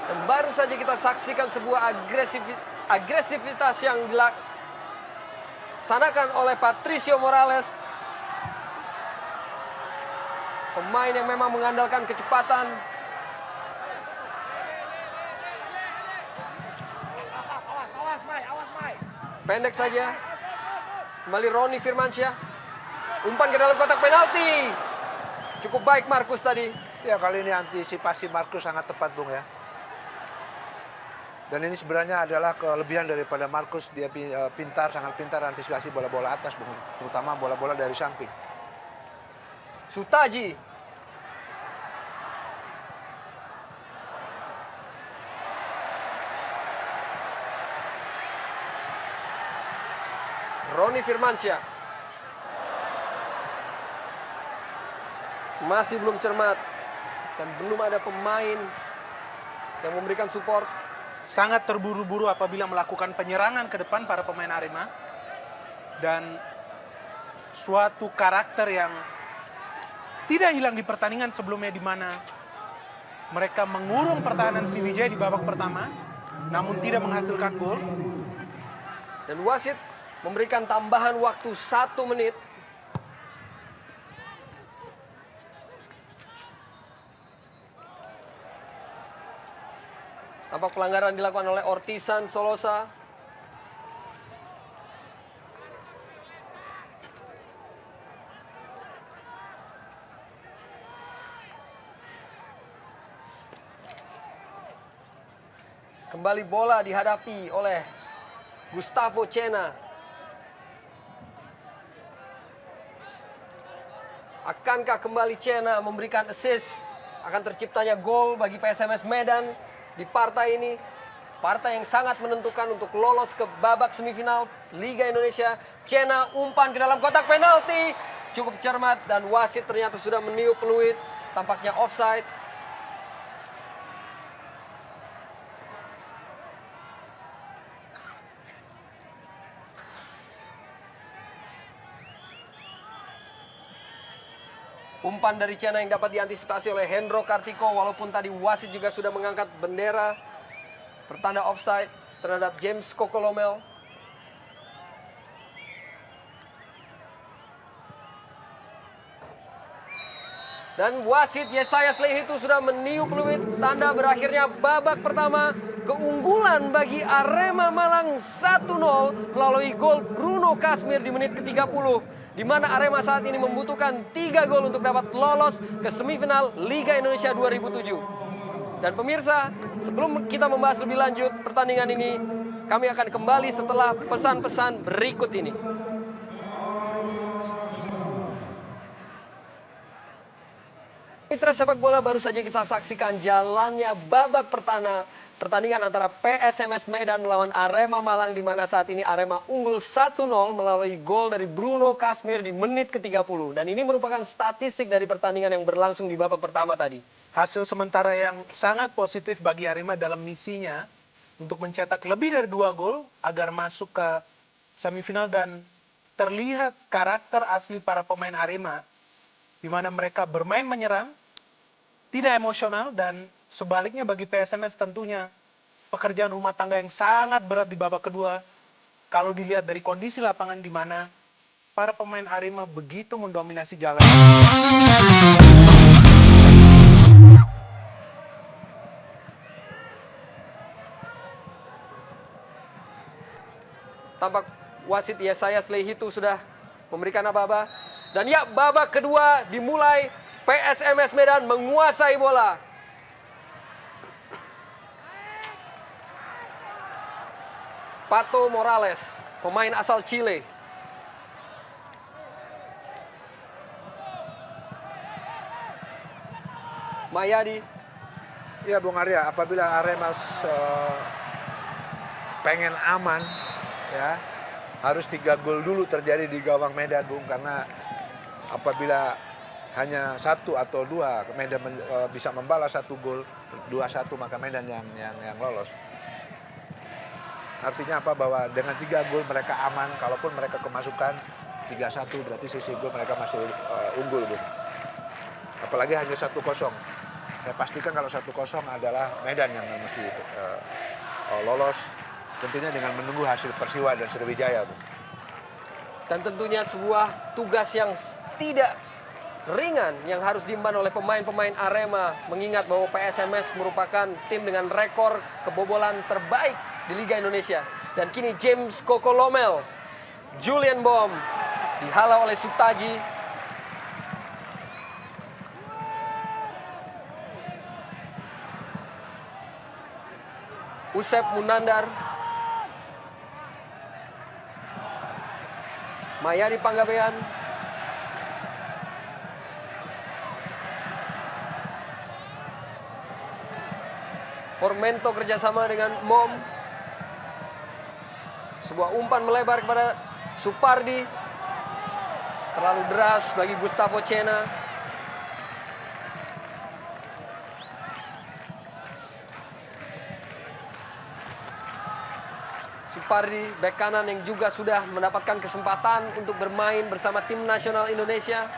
Dan baru saja kita saksikan sebuah agresivitas yang dilaksanakan oleh Patricio Morales. Pemain yang memang mengandalkan kecepatan. Pendek saja. Kembali Roni Firmansyah. Umpan ke dalam kotak penalti. Cukup baik Markus tadi. Ya, kali ini antisipasi Markus sangat tepat, Bung ya. Dan ini sebenarnya adalah kelebihan daripada Markus. Dia pintar, sangat pintar antisipasi bola-bola atas, Bung. Terutama bola-bola dari samping. Sutaji. Roni Firmansyah. Masih belum cermat. Dan belum ada pemain yang memberikan support. Sangat terburu-buru apabila melakukan penyerangan ke depan para pemain Arema. Dan suatu karakter yang tidak hilang di pertandingan sebelumnya, di mana mereka mengurung pertahanan Sriwijaya di babak pertama, namun tidak menghasilkan gol. Dan wasit memberikan tambahan waktu 1 menit. Tampak pelanggaran dilakukan oleh Ortisan Solosa. Kembali bola dihadapi oleh Gustavo Cena. Akankah kembali Cena memberikan assist? Akan terciptanya gol bagi PSMS Medan di partai ini. Partai yang sangat menentukan untuk lolos ke babak semifinal Liga Indonesia. Cena umpan ke dalam kotak penalti. Cukup cermat dan wasit ternyata sudah meniup peluit. Tampaknya offside. Umpan dari Cena yang dapat diantisipasi oleh Hendro Kartiko. Walaupun tadi wasit juga sudah mengangkat bendera pertanda offside terhadap James Kokolomel. Dan wasit Yesaya Slehitu sudah meniup peluit tanda berakhirnya babak pertama. Keunggulan bagi Arema Malang 1-0 melalui gol Bruno Kasmir di menit ke-30. Di mana Arema saat ini membutuhkan 3 gol untuk dapat lolos ke semifinal Liga Indonesia 2007. Dan pemirsa, sebelum kita membahas lebih lanjut pertandingan ini, kami akan kembali setelah pesan-pesan berikut ini. Mitra sepak bola, baru saja kita saksikan jalannya babak pertandingan antara PSMS Medan melawan Arema Malang, di mana saat ini Arema unggul 1-0 melalui gol dari Bruno Kasmir di menit ke-30. Dan ini merupakan statistik dari pertandingan yang berlangsung di babak pertama tadi. Hasil sementara yang sangat positif bagi Arema dalam misinya untuk mencetak lebih dari 2 gol agar masuk ke semifinal, dan terlihat karakter asli para pemain Arema di mana mereka bermain menyerang, tidak emosional, dan sebaliknya bagi PSMS tentunya pekerjaan rumah tangga yang sangat berat di babak kedua kalau dilihat dari kondisi lapangan di mana para pemain Arema begitu mendominasi jalan. Tampak wasit Yesaya Slehitu sudah memberikan aba-aba. Dan ya, babak kedua dimulai. PSMS Medan menguasai bola. Pato Morales, pemain asal Chile. Mayadi. Ya Bung Arya, apabila Arema pengen aman, ya harus 3 gol dulu terjadi di gawang Medan, Bung, karena apabila hanya 1 atau 2 Medan bisa membalas 1 gol, 2-1, maka Medan yang lolos. Artinya apa? Bahwa dengan 3 gol mereka aman. Kalaupun mereka kemasukan 3-1, berarti sisi gol mereka masih unggul, Bung. Apalagi hanya 1-0. Saya pastikan kalau 1-0 adalah Medan yang mesti lolos, tentunya dengan menunggu hasil Persiwa dan Sriwijaya, Bung. Dan tentunya sebuah tugas yang tidak ringan yang harus diemban oleh pemain-pemain Arema, mengingat bahwa PSMS merupakan tim dengan rekor kebobolan terbaik di Liga Indonesia. Dan kini James Kokolomel, Julian Bom dihalau oleh Sutaji. Usep Munandar, Mayadi Panggabean, Formento kerjasama dengan Mom. Sebuah umpan melebar kepada Supardi. Terlalu deras bagi Gustavo Cena. Supardi, bek kanan yang juga sudah mendapatkan kesempatan untuk bermain bersama tim nasional Indonesia.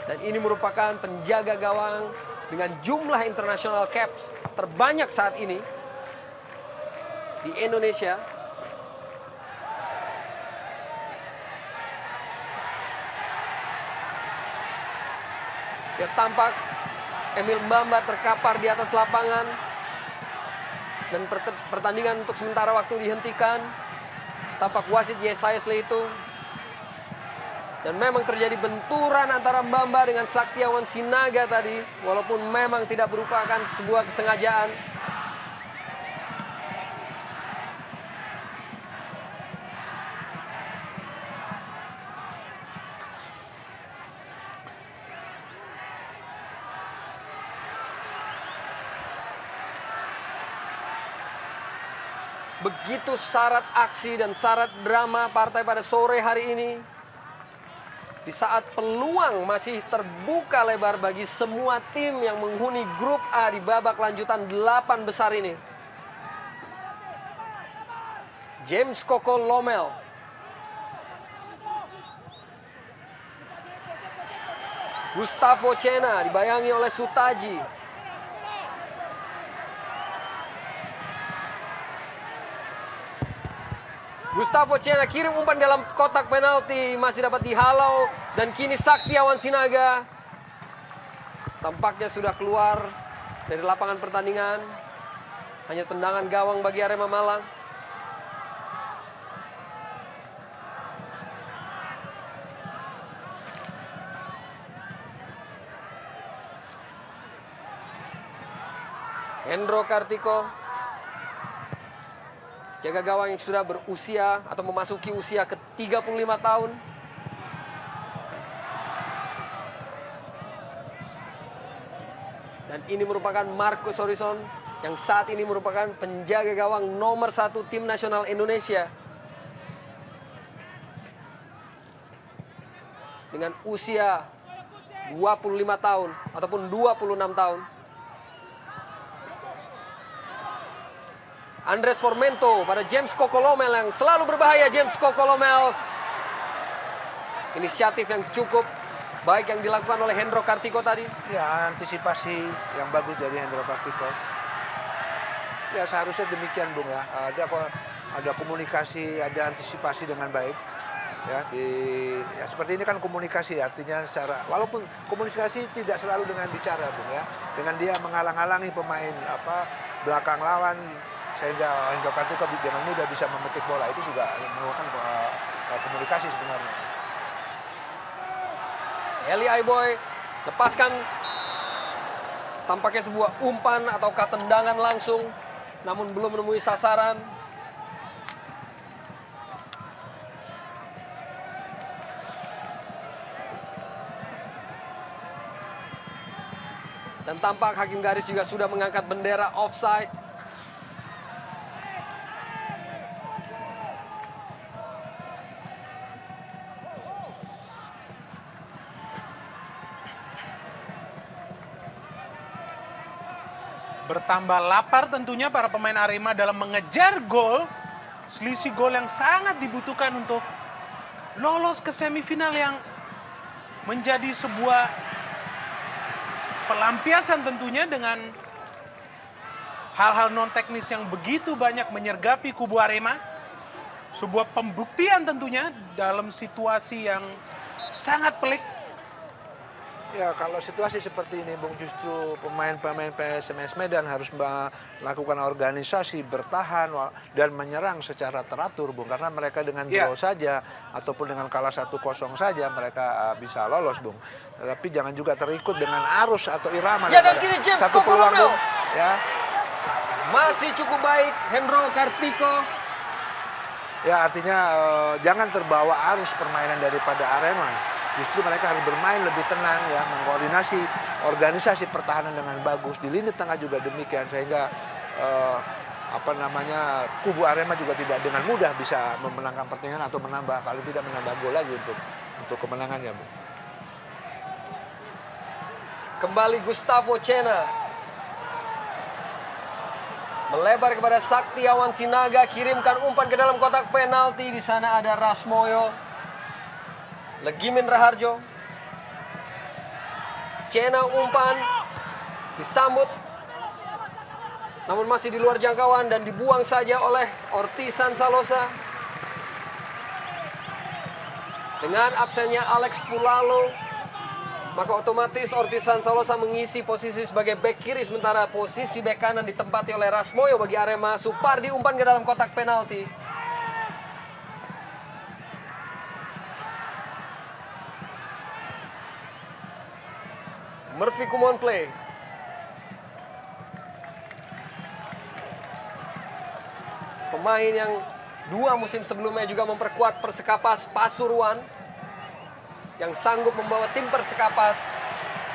Dan ini merupakan penjaga gawang dengan jumlah international caps terbanyak saat ini di Indonesia. Ya, tampak Emil Mbamba terkapar di atas lapangan dan pertandingan untuk sementara waktu dihentikan. Tampak wasit Yesaya Slehitu. Dan memang terjadi benturan antara Mbamba dengan Saktiawan Sinaga tadi, walaupun memang tidak merupakan sebuah kesengajaan. Begitu syarat aksi dan syarat drama partai pada sore hari ini. Di saat peluang masih terbuka lebar bagi semua tim yang menghuni grup A di babak lanjutan 8 besar ini. James Koko Lomel. Gustavo Cena dibayangi oleh Sutaji. Gustavo Cena kirim umpan dalam kotak penalti, masih dapat dihalau. Dan kini Saktiawan Sinaga tampaknya sudah keluar dari lapangan pertandingan. Hanya tendangan gawang bagi Arema Malang. Hendro Kartiko, jaga gawang yang sudah berusia atau memasuki usia ke-35 tahun. Dan ini merupakan Marcus Horizon yang saat ini merupakan penjaga gawang nomor 1 tim nasional Indonesia. Dengan usia 25 tahun ataupun 26 tahun. Andres Formento pada James Kokolomel yang selalu berbahaya. James Kokolomel. Inisiatif yang cukup baik yang dilakukan oleh Hendro Kartiko tadi. Ya, antisipasi yang bagus dari Hendro Kartiko. Ya, seharusnya demikian, Bung ya. Ada komunikasi, ada antisipasi dengan baik. Ya, seperti ini kan komunikasi, artinya secara walaupun komunikasi tidak selalu dengan bicara, Bung ya. Dengan dia menghalang-halangi pemain belakang lawan sehingga Hendro Kartiko dengan mudah bisa memetik bola, itu juga merupakan komunikasi sebenarnya. Eli Aiboy lepaskan, tampaknya sebuah umpan atau tendangan langsung, namun belum menemui sasaran. Dan tampak hakim garis juga sudah mengangkat bendera offside. Bertambah lapar tentunya para pemain Arema dalam mengejar gol. Selisih gol yang sangat dibutuhkan untuk lolos ke semifinal yang menjadi sebuah pelampiasan tentunya dengan hal-hal non teknis yang begitu banyak menyergapi kubu Arema. Sebuah pembuktian tentunya dalam situasi yang sangat pelik. Ya, kalau situasi seperti ini, Bung, justru pemain-pemain PSMS Medan harus melakukan organisasi, bertahan dan menyerang secara teratur, Bung. Karena mereka dengan draw saja ataupun dengan kalah 1-0 saja mereka bisa lolos, Bung. Tapi jangan juga terikut dengan arus atau irama. Ya, dan kini James satu peluang, Kokolomel. Bung. Ya. Masih cukup baik Hendro Kartiko. Ya, artinya jangan terbawa arus permainan daripada Arema. Justru mereka harus bermain lebih tenang ya, mengkoordinasi organisasi pertahanan dengan bagus. Di lini tengah juga demikian, sehingga kubu Arema juga tidak dengan mudah bisa memenangkan pertandingan atau menambah, kalau tidak menambah gol lagi untuk kemenangannya, Bu. Kembali Gustavo Cena. Melebar kepada Saktiawan Sinaga, kirimkan umpan ke dalam kotak penalti. Di sana ada Rasmoyo. Legimin Raharjo. Cena umpan disambut, namun masih di luar jangkauan dan dibuang saja oleh Ortisan Salosa. Dengan absennya Alex Pulalo, maka otomatis Ortisan Salosa mengisi posisi sebagai bek kiri, sementara posisi bek kanan ditempati oleh Rasmoyo bagi Arema. Supardi umpan ke dalam kotak penalti. Murphy Kumon play. Pemain yang 2 musim sebelumnya juga memperkuat Persekapas Pasuruan, yang sanggup membawa tim Persekapas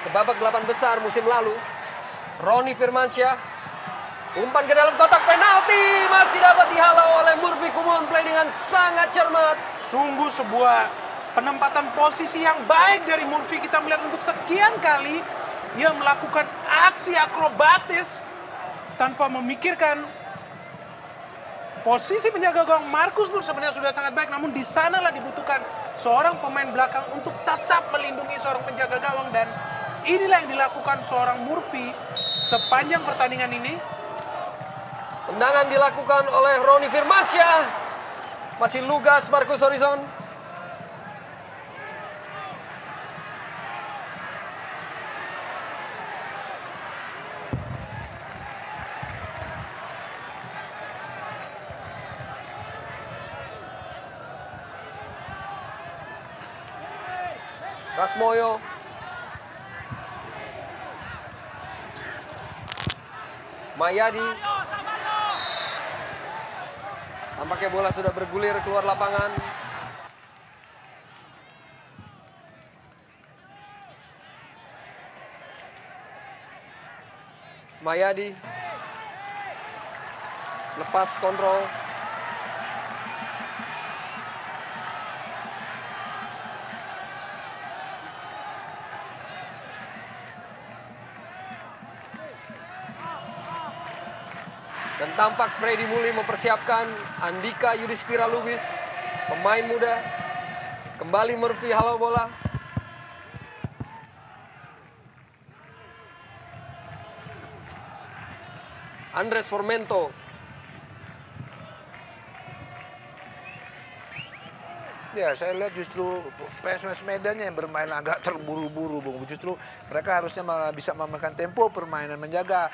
ke babak 8 besar musim lalu. Roni Firmansyah, umpan ke dalam kotak penalti, masih dapat dihalau oleh Murphy Kumon play dengan sangat cermat. Sungguh sebuah penempatan posisi yang baik dari Murphy. Kita melihat untuk sekian kali ia melakukan aksi akrobatis tanpa memikirkan posisi penjaga gawang. Marcus pun sebenarnya sudah sangat baik, namun di sanalah dibutuhkan seorang pemain belakang untuk tetap melindungi seorang penjaga gawang, dan inilah yang dilakukan seorang Murphy sepanjang pertandingan ini. Tendangan dilakukan oleh Roni Firmansyah. Masih Lugas Marcus Horizon. Rasmoyo. Mayadi. Tampaknya bola sudah bergulir keluar lapangan. Mayadi. Lepas kontrol. Dan tampak Freddy Muli mempersiapkan Andika Yudhistira Lubis, pemain muda. Kembali Murphy halau bola. Andres Formento. Ya, saya lihat justru PSMS Medannya yang bermain agak terburu-buru, Bung. Justru mereka harusnya malah bisa memainkan tempo permainan, menjaga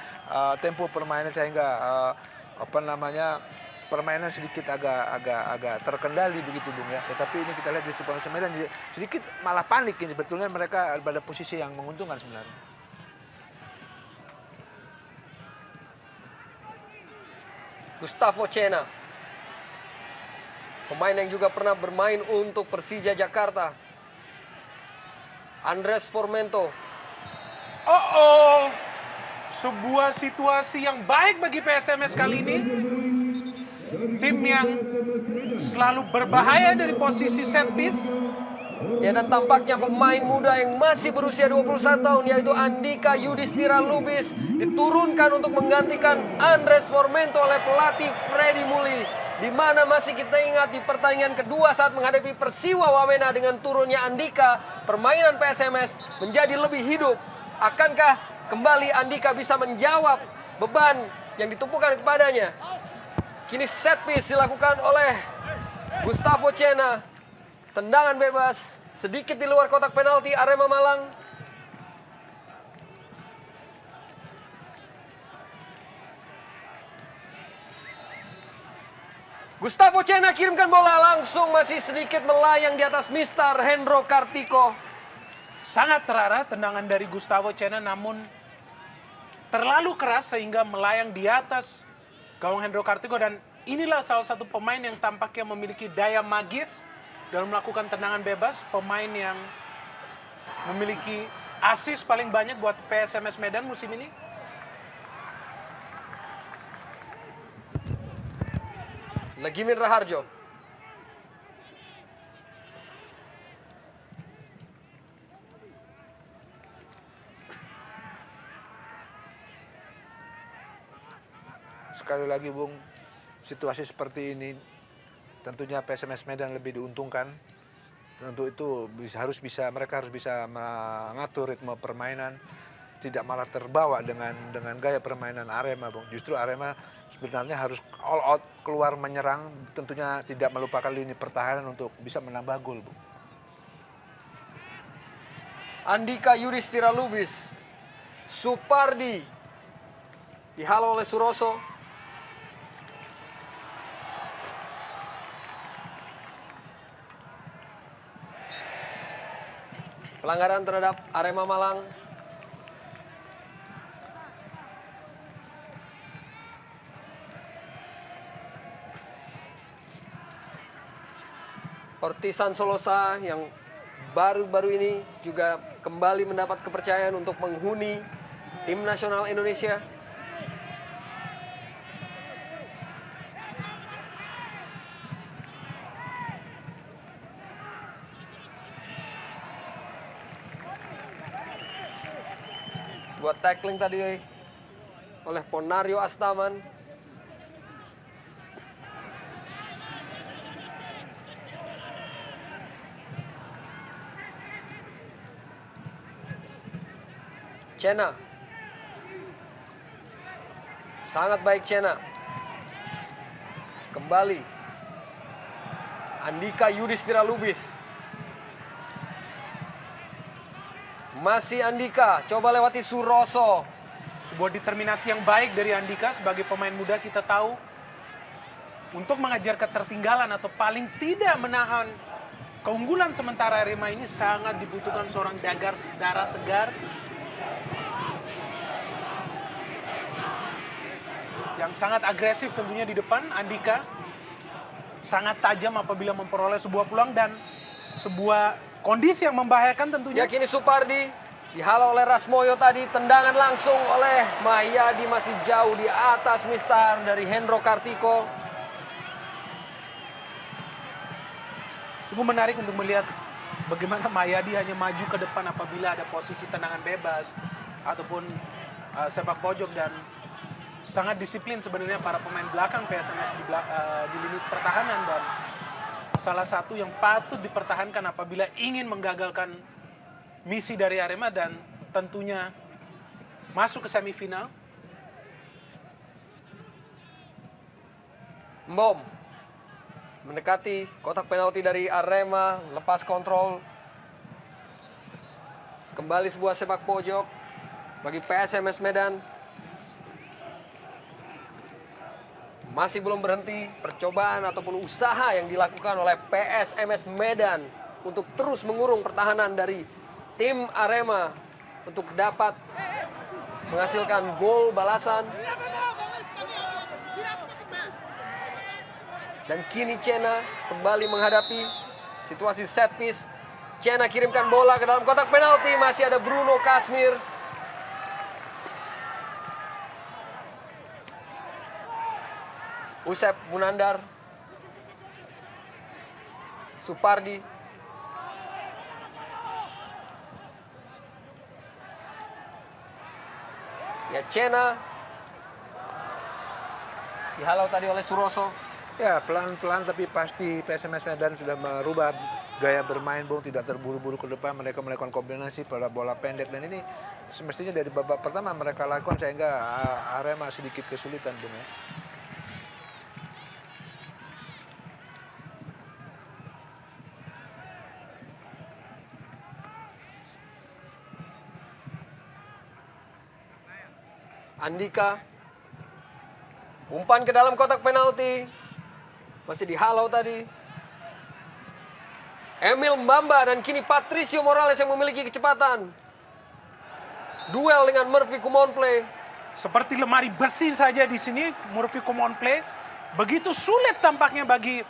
tempo permainan sehingga permainan sedikit agak terkendali begitu, Bung ya. Tetapi ini kita lihat justru PSMS Medan sedikit malah panik ini. Sebetulnya mereka pada posisi yang menguntungkan sebenarnya. Gustavo Cena, pemain yang juga pernah bermain untuk Persija Jakarta. Andres Formento. Sebuah situasi yang baik bagi PSMS kali ini. Tim yang selalu berbahaya dari posisi set piece. Ya, dan tampaknya pemain muda yang masih berusia 21 tahun yaitu Andika Yudhistira Lubis diturunkan untuk menggantikan Andres Formento oleh pelatih Freddy Muli. Di mana masih kita ingat di pertandingan kedua saat menghadapi Persiwa Wamena dengan turunnya Andika, permainan PSMS menjadi lebih hidup. Akankah kembali Andika bisa menjawab beban yang ditumpukan kepadanya? Kini set piece dilakukan oleh Gustavo Cena. Tendangan bebas, sedikit di luar kotak penalti Arema Malang. Gustavo Cena kirimkan bola langsung, masih sedikit melayang di atas Mister Hendro Kartiko. Sangat terarah tendangan dari Gustavo Cena, namun terlalu keras sehingga melayang di atas gawang Hendro Kartiko. Dan inilah salah satu pemain yang tampaknya memiliki daya magis dalam melakukan tendangan bebas. Pemain yang memiliki assist paling banyak buat PSMS Medan musim ini. Legimin Raharjo. Sekali lagi, Bung, situasi seperti ini tentunya PSMS Medan lebih diuntungkan. Tentu itu mereka harus bisa mengatur ritme permainan, tidak malah terbawa dengan gaya permainan Arema, Bung. Justru Arema sebenarnya harus all out, keluar menyerang, tentunya tidak melupakan lini pertahanan untuk bisa menambah gol, Bung. Andika Yudhistira Lubis. Supardi dihalau oleh Suroso. Pelanggaran terhadap Arema Malang. Ortisan Solosa yang baru-baru ini juga kembali mendapat kepercayaan untuk menghuni tim nasional Indonesia. Sebuah tackling tadi oleh Ponario Astaman. Cena. Sangat baik Cena. Kembali. Andika Yudhistira Lubis. Masih Andika, coba lewati Suroso. Sebuah determinasi yang baik dari Andika sebagai pemain muda. Kita tahu untuk mengejar ketertinggalan atau paling tidak menahan keunggulan sementara Arema ini sangat dibutuhkan seorang darah segar yang sangat agresif tentunya di depan. Andika sangat tajam apabila memperoleh sebuah peluang dan sebuah kondisi yang membahayakan tentunya. Ya, kini Supardi dihalau oleh Rasmoyo tadi. Tendangan langsung oleh Mahyadi, masih jauh di atas Mistar dari Hendro Kartiko. Sungguh menarik untuk melihat bagaimana Mahyadi hanya maju ke depan apabila ada posisi tendangan bebas ataupun sepak pojok, dan sangat disiplin sebenarnya para pemain belakang PSMS di lini pertahanan, dan salah satu yang patut dipertahankan apabila ingin menggagalkan misi dari Arema dan tentunya masuk ke semifinal. Mbom mendekati kotak penalti dari Arema, lepas kontrol. Kembali sebuah sepak pojok bagi PSMS Medan. Masih belum berhenti percobaan ataupun usaha yang dilakukan oleh PSMS Medan untuk terus mengurung pertahanan dari tim Arema untuk dapat menghasilkan gol balasan. Dan kini Cena kembali menghadapi situasi set piece. Cena kirimkan bola ke dalam kotak penalti, masih ada Bruno Kasmir. Usep Munandar. Supardi. Ya, Cena dihalau tadi oleh Suroso. Ya, pelan-pelan tapi pasti PSMS Medan sudah merubah gaya bermain, Bung. Tidak terburu-buru ke depan, mereka melakukan kombinasi pada bola pendek. Dan ini semestinya dari babak pertama mereka lakukan sehingga Arema sedikit kesulitan, Bung. Ya. Andika. Umpan ke dalam kotak penalti. Masih dihalau tadi. Emil Mbamba dan kini Patricio Morales yang memiliki kecepatan. Duel dengan Murphy Kumonplay. Seperti lemari besi saja di sini Murphy Kumonplay. Begitu sulit tampaknya bagi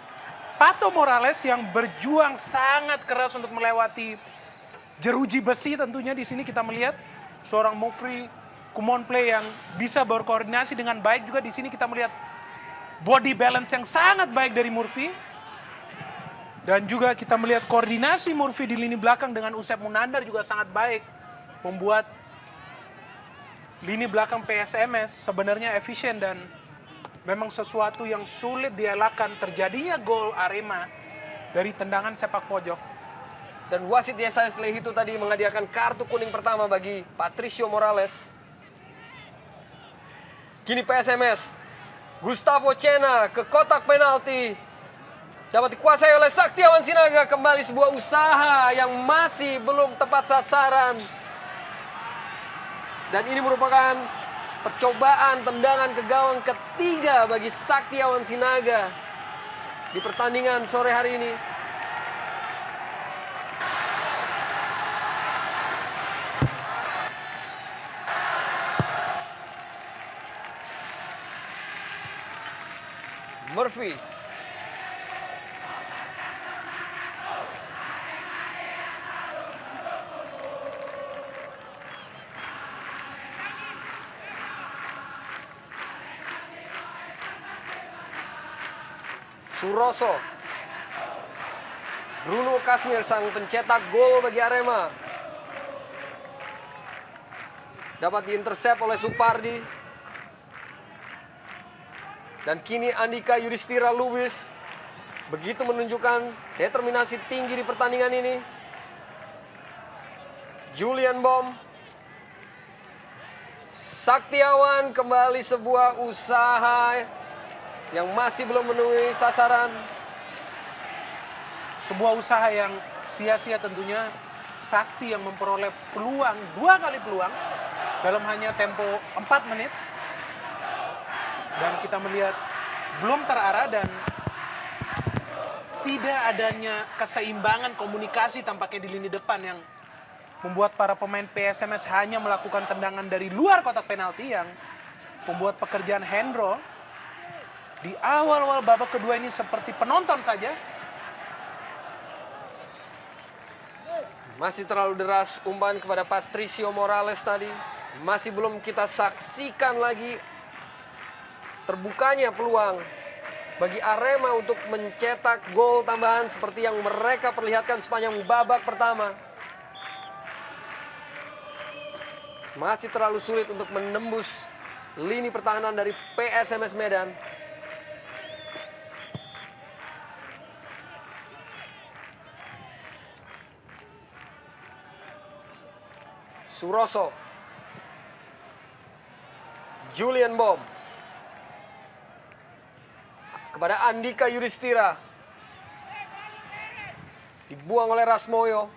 Pato Morales yang berjuang sangat keras untuk melewati jeruji besi. Tentunya di sini kita melihat seorang Murphy Kumonplay yang bisa berkoordinasi dengan baik. Juga di sini kita melihat body balance yang sangat baik dari Murphy. Dan juga kita melihat koordinasi Murphy di lini belakang dengan Usep Munandar juga sangat baik. Membuat lini belakang PSMS sebenarnya efisien dan memang sesuatu yang sulit dielakkan terjadinya gol Arema dari tendangan sepak pojok. Dan wasit Yesayas Lehitu tadi menghadiahkan kartu kuning pertama bagi Patricio Morales. Kini PSMS. Gustavo Cena ke kotak penalti. Dapat dikuasai oleh Saktiawan Sinaga. Kembali sebuah usaha yang masih belum tepat sasaran. Dan ini merupakan percobaan tendangan ke gawang ketiga bagi Saktiawan Sinaga di pertandingan sore hari ini. Murphy. Suroso. Bruno Kasmir sang pencetak gol bagi Arema. Dapat diintersep oleh Supardi. Dan kini Andika Yudhistira Lubis begitu menunjukkan determinasi tinggi di pertandingan ini. Julian Bom. Saktiawan kembali sebuah usaha yang masih belum memenuhi sasaran. sebuah usaha yang sia-sia tentunya. Sakti yang memperoleh peluang, 2 kali peluang dalam hanya tempo 4 menit. Dan kita melihat belum terarah dan tidak adanya keseimbangan komunikasi tampaknya di lini depan yang membuat para pemain PSMS hanya melakukan tendangan dari luar kotak penalti yang membuat pekerjaan Hendro di awal-awal babak kedua ini seperti penonton saja. Masih terlalu deras umpan kepada Patricio Morales tadi. Masih belum kita saksikan lagi terbukanya peluang bagi Arema untuk mencetak gol tambahan seperti yang mereka perlihatkan sepanjang babak pertama. Masih terlalu sulit untuk menembus lini pertahanan dari PSMS Medan. Suroso, Julian Bom, kepada Andika Yudhistira, dibuang oleh Rasmoyo.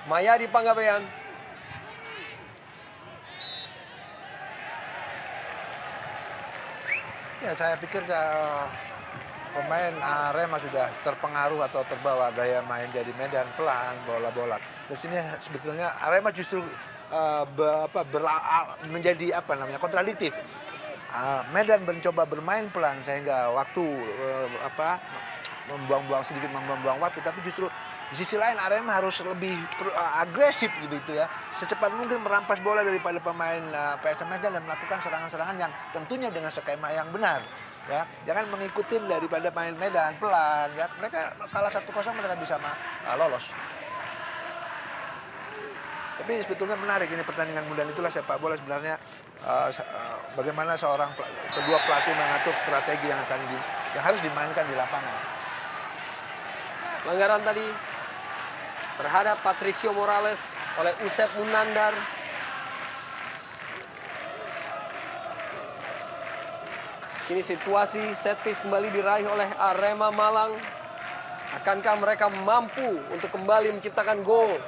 Mayadi Panggabean. Ya, saya pikir pemain Arema sudah terpengaruh atau terbawa gaya main jadi Medan pelan, bola-bola. Di sini sebetulnya Arema justru menjadi kontradiktif. Medan mencoba bermain pelan sehingga waktu membuang-buang waktu, tapi justru di sisi lain Arema harus lebih agresif gitu ya, secepat mungkin merampas bola daripada pemain PSM Medan dan melakukan serangan-serangan yang tentunya dengan skema yang benar ya. Jangan mengikuti daripada pemain Medan pelan ya. Mereka kalah 1-0 mereka bisa lolos. Tapi sebetulnya menarik ini pertandingan muda, itulah sepak bola sebenarnya. Bagaimana kedua pelatih mengatur strategi yang harus dimainkan di lapangan. Pelanggaran tadi terhadap Patricio Morales oleh Usep Munandar. Kini situasi set piece kembali diraih oleh Arema Malang. Akankah mereka mampu untuk kembali menciptakan gol?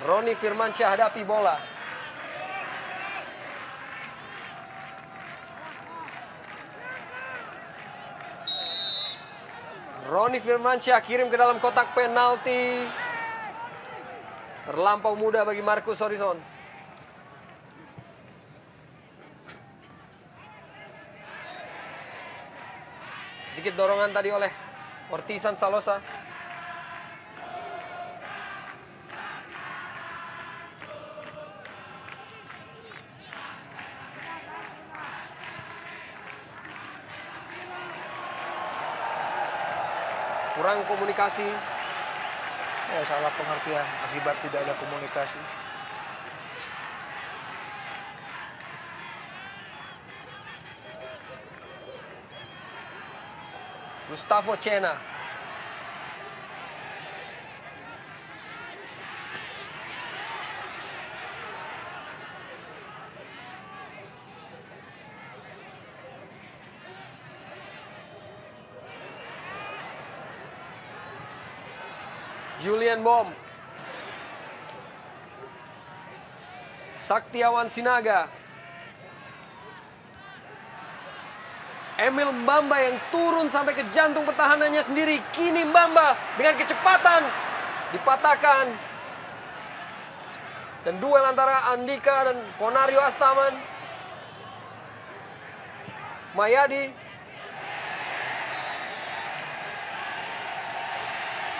Roni Firmansyah hadapi bola. Roni Firmansyah kirim ke dalam kotak penalti. Terlampau mudah bagi Marcus Horizon. Sedikit dorongan tadi oleh Ortisan Salosa. Kurang komunikasi. Ya, salah pengertian akibat tidak ada komunikasi. Gustavo Cena. Julian Bom. Saktiawan Sinaga. Emil Mbamba yang turun sampai ke jantung pertahanannya sendiri. Kini Mbamba dengan kecepatan dipatahkan. Dan duel antara Andika dan Ponario Astaman. Mayadi.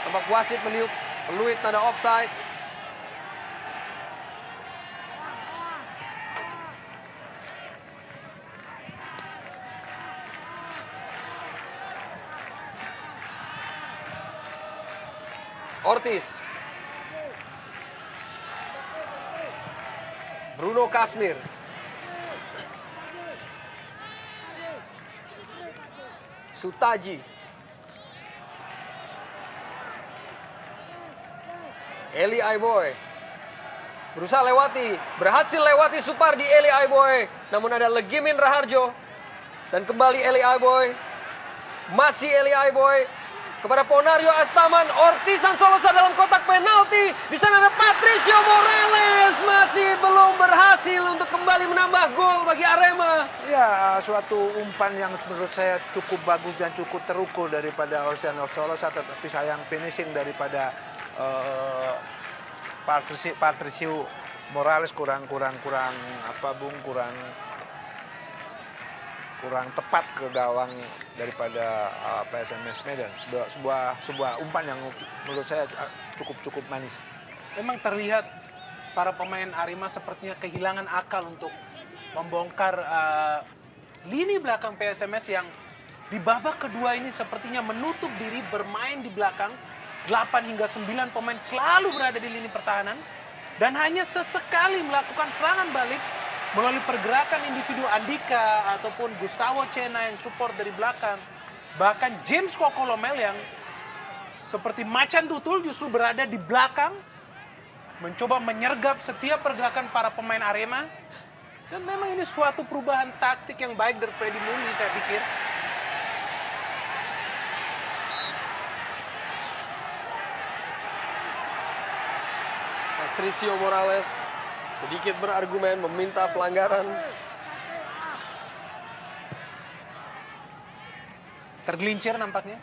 Tampak wasit meniup peluit tanda offside. Ortiz. Bruno Kasmir. Sutaji. Eli Aiboy. Berusaha lewati, berhasil lewati Supardi Eli Aiboy. Namun ada Legimin Raharjo. Dan kembali Eli Aiboy. Masih Eli Aiboy. Kepada Ponario Astaman, Ortiz Solosa dalam kotak penalti. Di sana ada Patricio Morales, masih belum berhasil untuk kembali menambah gol bagi Arema. Ya, suatu umpan yang menurut saya cukup bagus dan cukup terukur daripada Orsiano Solosa, tetapi sayang finishing daripada Patricio Morales kurang tepat ke gawang daripada PSMS Medan. Sebuah umpan yang menurut saya cukup manis. Memang terlihat para pemain Arema sepertinya kehilangan akal untuk membongkar lini belakang PSMS yang di babak kedua ini sepertinya menutup diri bermain di belakang. 8 hingga 9 pemain selalu berada di lini pertahanan dan hanya sesekali melakukan serangan balik melalui pergerakan individu Andika ataupun Gustavo Cena yang support dari belakang. Bahkan James Kokolomel yang seperti macan tutul justru berada di belakang mencoba menyergap setiap pergerakan para pemain Arema. Dan memang ini suatu perubahan taktik yang baik dari Freddy Mully, saya pikir. Patricio Morales sedikit berargumen meminta pelanggaran. Tergelincir nampaknya.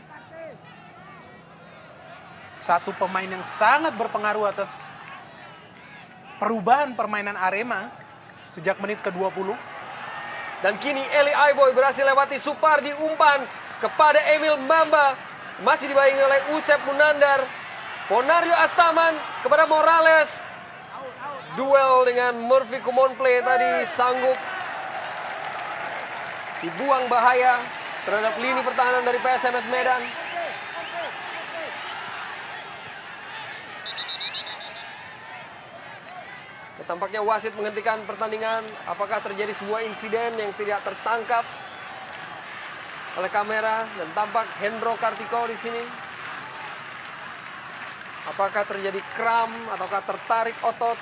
Satu pemain yang sangat berpengaruh atas perubahan permainan Arema sejak menit ke-20. Dan kini Eli Aiboy berhasil lewati Supardi, umpan kepada Emil Mbamba. Masih dibayangi oleh Usep Munandar. Ponario Astaman kepada Morales. Duel dengan Murphy Kumonplay tadi sanggup dibuang bahaya terhadap lini pertahanan dari PSMS Medan. Tampaknya wasit menghentikan pertandingan. Apakah terjadi sebuah insiden yang tidak tertangkap oleh kamera dan tampak Hendro Kartiko di sini? Apakah terjadi kram ataukah tertarik otot?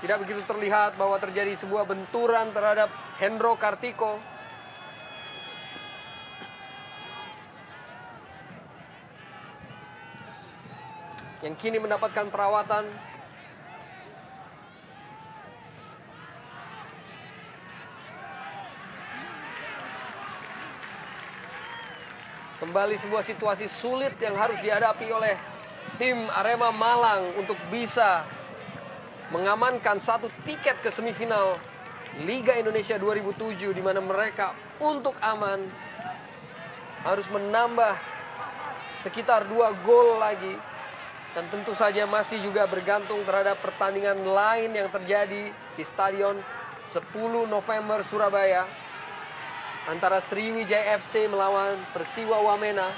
Tidak begitu terlihat bahwa terjadi sebuah benturan terhadap Hendro Kartiko. Yang kini mendapatkan perawatan. Kembali sebuah situasi sulit yang harus dihadapi oleh tim Arema Malang untuk bisa mengamankan satu tiket ke semifinal Liga Indonesia 2007, di mana mereka untuk aman harus menambah sekitar 2 gol lagi. Dan tentu saja masih juga bergantung terhadap pertandingan lain yang terjadi di Stadion 10 November Surabaya antara Sriwijaya FC melawan Persiwa Wamena.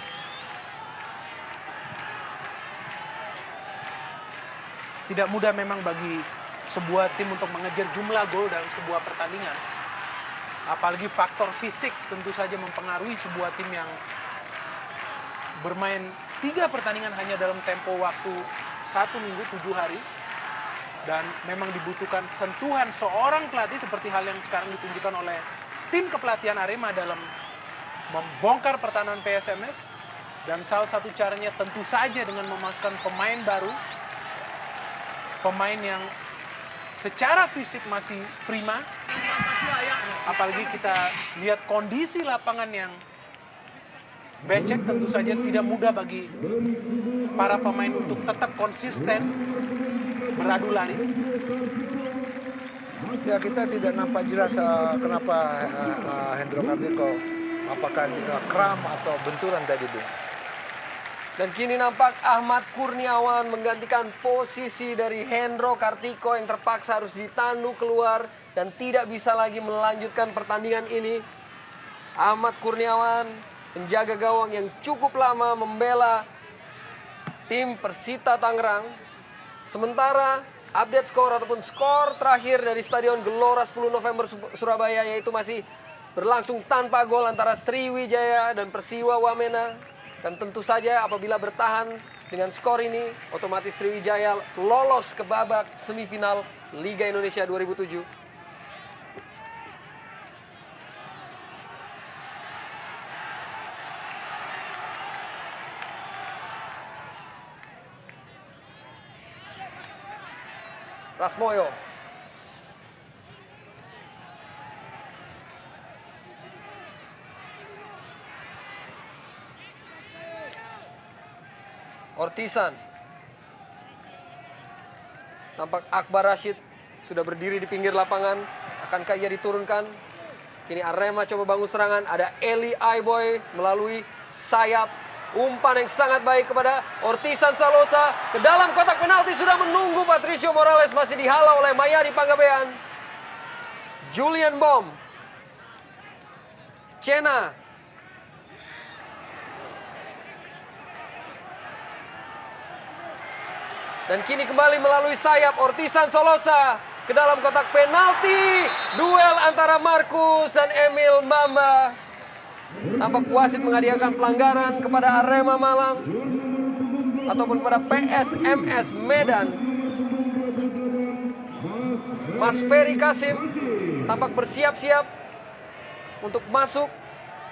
Tidak mudah memang bagi sebuah tim untuk mengejar jumlah gol dalam sebuah pertandingan. Apalagi faktor fisik tentu saja mempengaruhi sebuah tim yang bermain 3 pertandingan hanya dalam tempo waktu 1 minggu 7 hari. Dan memang dibutuhkan sentuhan seorang pelatih seperti hal yang sekarang ditunjukkan oleh tim kepelatihan Arema dalam membongkar pertahanan PSMS. Dan salah satu caranya tentu saja dengan memasukkan pemain baru. Pemain yang secara fisik masih prima. Apalagi kita lihat kondisi lapangan yang becek, tentu saja tidak mudah bagi para pemain untuk tetap konsisten beradu lari. Ya, kita tidak nampak jelas kenapa Hendro Kartiko, apakah dia kram atau benturan tadi, Bung. Dan kini nampak Ahmad Kurniawan menggantikan posisi dari Hendro Kartiko yang terpaksa harus ditandu keluar dan tidak bisa lagi melanjutkan pertandingan ini. Ahmad Kurniawan penjaga gawang yang cukup lama membela tim Persita Tangerang. Sementara update skor ataupun skor terakhir dari Stadion Gelora 10 November Surabaya yaitu masih berlangsung tanpa gol antara Sriwijaya dan Persiwa Wamena. Dan tentu saja apabila bertahan dengan skor ini, otomatis Sriwijaya lolos ke babak semifinal Liga Indonesia 2007. Rasmoyo. Ortisan. Tampak Akbar Rashid sudah berdiri di pinggir lapangan. Akankah ia diturunkan? Kini Arema coba bangun serangan. Ada Eli Aiboy melalui sayap. Umpan yang sangat baik kepada Ortisan Salosa. Ke dalam kotak penalti sudah menunggu Patricio Morales. Masih dihalau oleh Mayari Panggabean. Julian Bom. Cena. Dan kini kembali melalui sayap Ortisan Solosa. Ke dalam kotak penalti. Duel antara Markus dan Emil Mbamba. Tampak wasit menghadiahkan pelanggaran kepada Arema Malang ataupun kepada PSMS Medan. Mas Ferry Kasim tampak bersiap-siap untuk masuk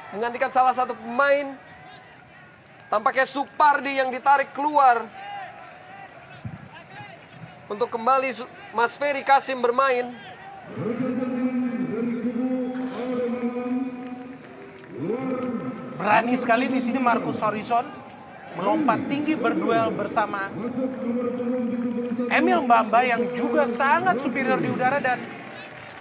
menggantikan salah satu pemain. Tampaknya Supardi yang ditarik keluar untuk kembali Mas Ferry Kasim bermain. Berani sekali di sini Marcus Horizon melompat tinggi berduel bersama Emil Mbamba yang juga sangat superior di udara dan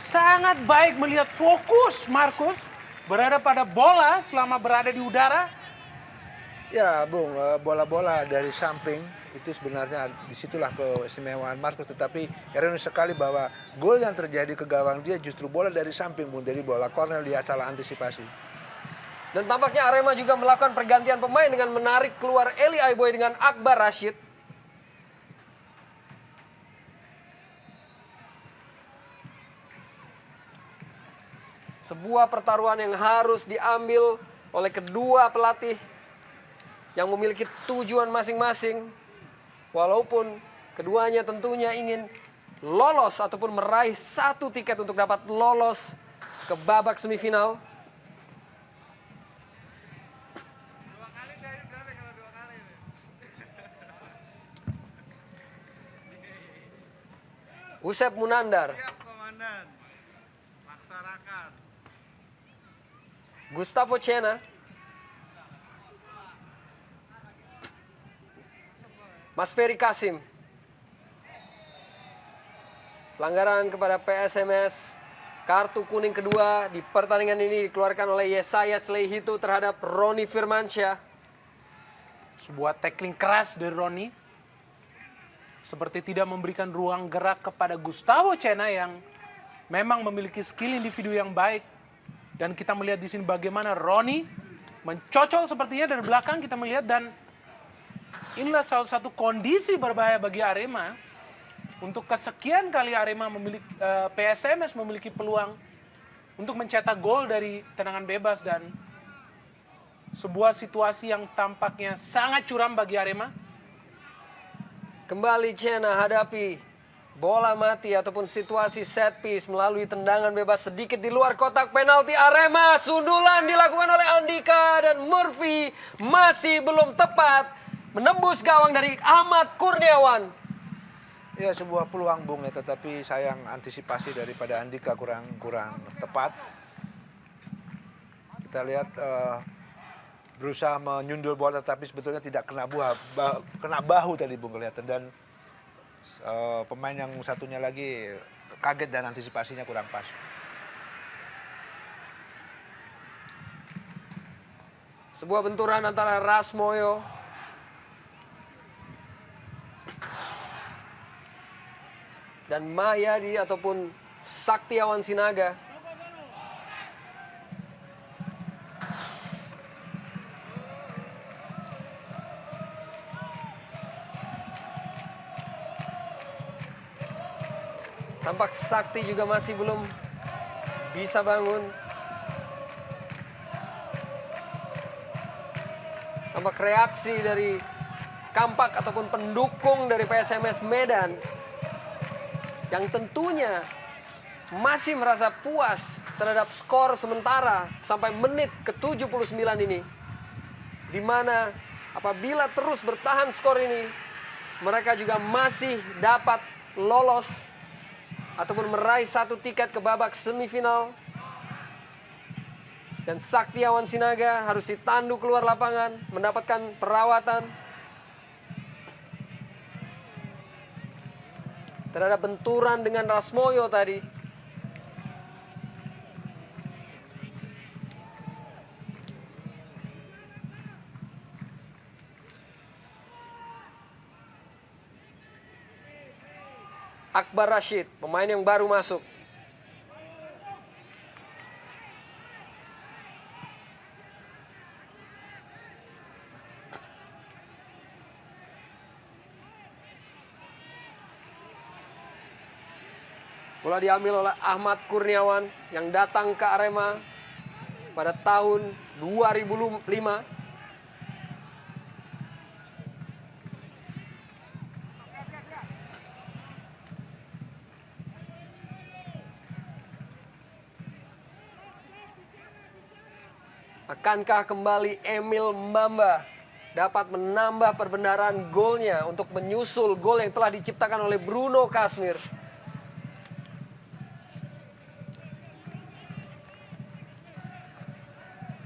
sangat baik melihat fokus Marcus berada pada bola selama berada di udara. Ya, Bung, bola-bola dari samping itu sebenarnya disitulah keistimewaan Marcus. Tetapi ironis sekali bahwa gol yang terjadi ke gawang dia justru bola dari samping, Bung. Dari bola corner dia salah antisipasi. Dan tampaknya Arema juga melakukan pergantian pemain dengan menarik keluar Eli Aiboy dengan Akbar Rashid. Sebuah pertaruhan yang harus diambil oleh kedua pelatih yang memiliki tujuan masing-masing. Walaupun keduanya tentunya ingin lolos ataupun meraih satu tiket untuk dapat lolos ke babak semifinal. Usep Munandar. Komandan. Masyarakat. Gustavo Cena. Mas Ferry Kasim. Pelanggaran kepada PSMS. Kartu kuning kedua di pertandingan ini dikeluarkan oleh Yesaya Slehitu terhadap Roni Firmansyah. Sebuah tackling keras dari Roni. Seperti tidak memberikan ruang gerak kepada Gustavo Cena yang memang memiliki skill individu yang baik. Dan kita melihat di sini bagaimana Roni mencocol sepertinya dari belakang kita melihat, dan inilah salah satu kondisi berbahaya bagi Arema. Untuk kesekian kali Arema memiliki PSMS memiliki peluang untuk mencetak gol dari tendangan bebas, dan sebuah situasi yang tampaknya sangat curam bagi Arema. Kembali Cena hadapi bola mati ataupun situasi set piece melalui tendangan bebas sedikit di luar kotak penalti Arema. Sundulan dilakukan oleh Andika dan Murphy masih belum tepat. Menembus gawang dari Ahmad Kurniawan. Ya, sebuah peluang, Bung, ya, tetapi sayang antisipasi daripada Andika kurang tepat. Kita lihat berusaha menyundul bola tetapi sebetulnya tidak kena bahu tadi, Bung, kelihatan. Dan pemain yang satunya lagi kaget dan antisipasinya kurang pas. Sebuah benturan antara Rasmoyo dan Mayadi ataupun Saktiawan Sinaga. Tampak Sakti juga masih belum bisa bangun. Tampak reaksi dari Kampak ataupun pendukung dari PSMS Medan yang tentunya masih merasa puas terhadap skor sementara sampai menit ke-79 ini. Di mana apabila terus bertahan skor ini, mereka juga masih dapat lolos ataupun meraih satu tiket ke babak semifinal. Dan Saktiawan Sinaga harus ditandu keluar lapangan, mendapatkan perawatan terhadap benturan dengan Rasmoyo tadi. Akbar Rashid, pemain yang baru masuk. Bola diambil oleh Ahmad Kurniawan yang datang ke Arema pada tahun 2005. Akankah kembali Emil Mbamba dapat menambah perbendaharaan golnya untuk menyusul gol yang telah diciptakan oleh Bruno Kasmir?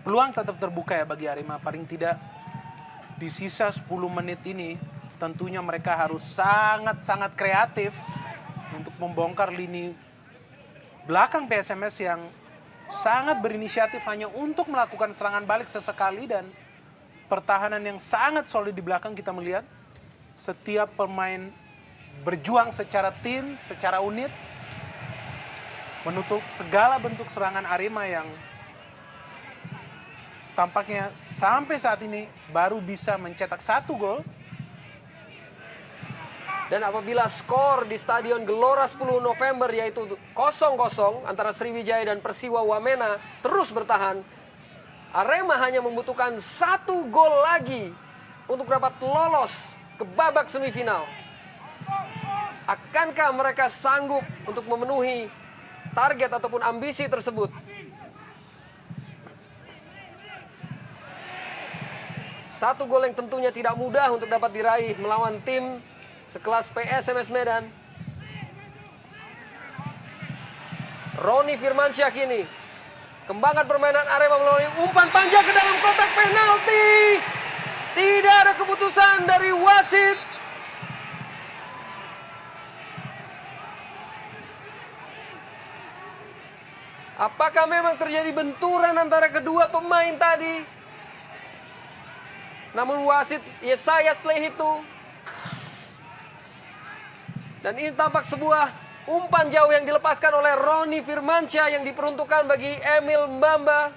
Peluang tetap terbuka ya bagi Arema. Paling tidak di sisa 10 menit ini tentunya mereka harus sangat-sangat kreatif untuk membongkar lini belakang PSMS yang sangat berinisiatif hanya untuk melakukan serangan balik sesekali, dan pertahanan yang sangat solid di belakang. Kita melihat setiap pemain berjuang secara tim, secara unit menutup segala bentuk serangan Arema yang tampaknya sampai saat ini baru bisa mencetak 1 gol. Dan apabila skor di Stadion Gelora 10 November yaitu 0-0 antara Sriwijaya dan Persiwa Wamena terus bertahan, Arema hanya membutuhkan 1 gol lagi untuk dapat lolos ke babak semifinal. Akankah mereka sanggup untuk memenuhi target ataupun ambisi tersebut? Satu gol yang tentunya tidak mudah untuk dapat diraih melawan tim sekelas PSMS Medan. Roni Firmansyah kini kembangkan permainan Arema melalui umpan panjang ke dalam kotak penalti. Tidak ada keputusan dari wasit. Apakah memang terjadi benturan antara kedua pemain tadi? Namun wasit Yesayas Lehitu. Dan ini tampak sebuah umpan jauh yang dilepaskan oleh Roni Firmansyah yang diperuntukkan bagi Emil Mbamba.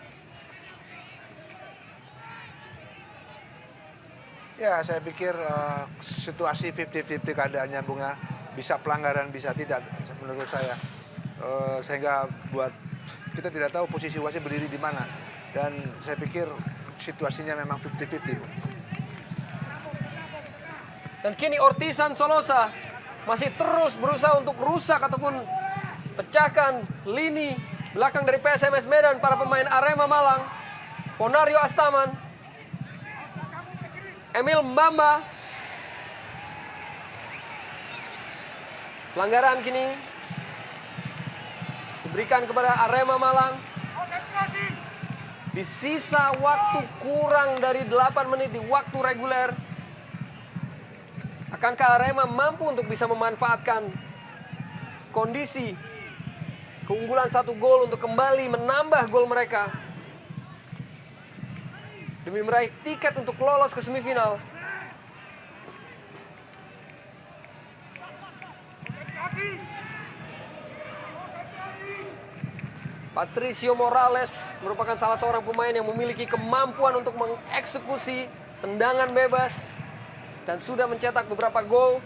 Ya, saya pikir situasi 50-50 keadaannya, Bunga. Bisa pelanggaran, bisa tidak, menurut saya. Sehingga buat kita tidak tahu posisi wasit berdiri di mana. Dan saya pikir situasinya memang 50-50. Dan kini Ortisan Solosa masih terus berusaha untuk rusak ataupun pecahkan lini belakang dari PSMS Medan para pemain Arema Malang. Ponario Astaman, Emil Mbamba. Pelanggaran kini diberikan kepada Arema Malang. Di sisa waktu kurang dari 8 menit di waktu reguler, akankah Arema mampu untuk bisa memanfaatkan kondisi keunggulan 1 gol untuk kembali menambah gol mereka demi meraih tiket untuk lolos ke semifinal? Patricio Morales merupakan salah seorang pemain yang memiliki kemampuan untuk mengeksekusi tendangan bebas dan sudah mencetak beberapa gol.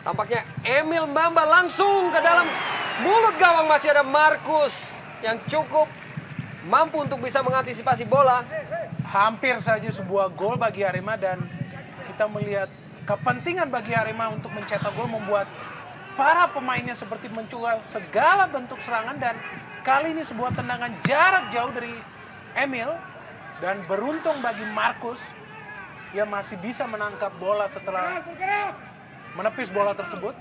Tampaknya Emil Mbamba langsung ke dalam mulut gawang. Masih ada Markus yang cukup mampu untuk bisa mengantisipasi bola. Hampir saja sebuah gol bagi Arema, dan kita melihat kepentingan bagi Arema untuk mencetak gol membuat para pemainnya seperti mencoba segala bentuk serangan, dan kali ini sebuah tendangan jarak jauh dari Emil, dan beruntung bagi Markus, ia masih bisa menangkap bola setelah menepis bola tersebut.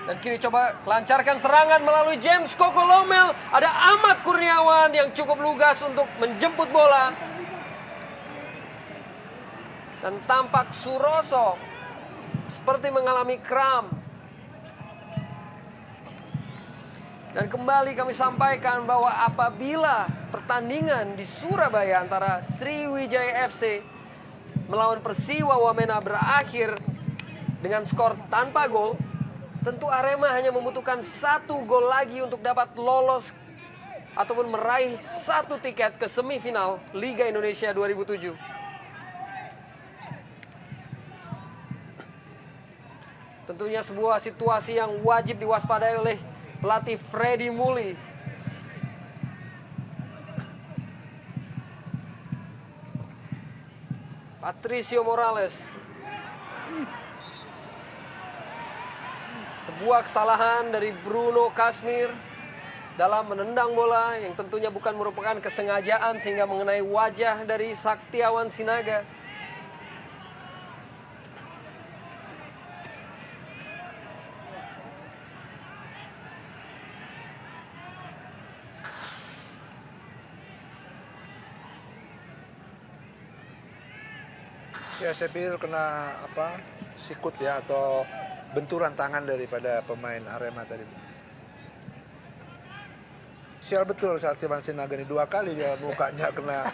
Dan kini coba lancarkan serangan melalui James Kokolomel. Ada Ahmad Kurniawan yang cukup lugas untuk menjemput bola. Dan tampak Suroso seperti mengalami kram. Dan kembali kami sampaikan bahwa apabila pertandingan di Surabaya antara Sriwijaya FC melawan Persiwa Wamena berakhir dengan skor tanpa gol, tentu Arema hanya membutuhkan 1 gol lagi untuk dapat lolos ataupun meraih 1 tiket ke semifinal Liga Indonesia 2007. Tentunya sebuah situasi yang wajib diwaspadai oleh pelatih Freddy Muli. Patricio Morales. Sebuah kesalahan dari Bruno Kasmir dalam menendang bola yang tentunya bukan merupakan kesengajaan sehingga mengenai wajah dari Saktiawan Sinaga. Ya, saya pikir kena sikut ya, atau benturan tangan daripada pemain Arema tadi. Sial betul saat Saktiawan Sinaga ini 2 kali dia mukanya kena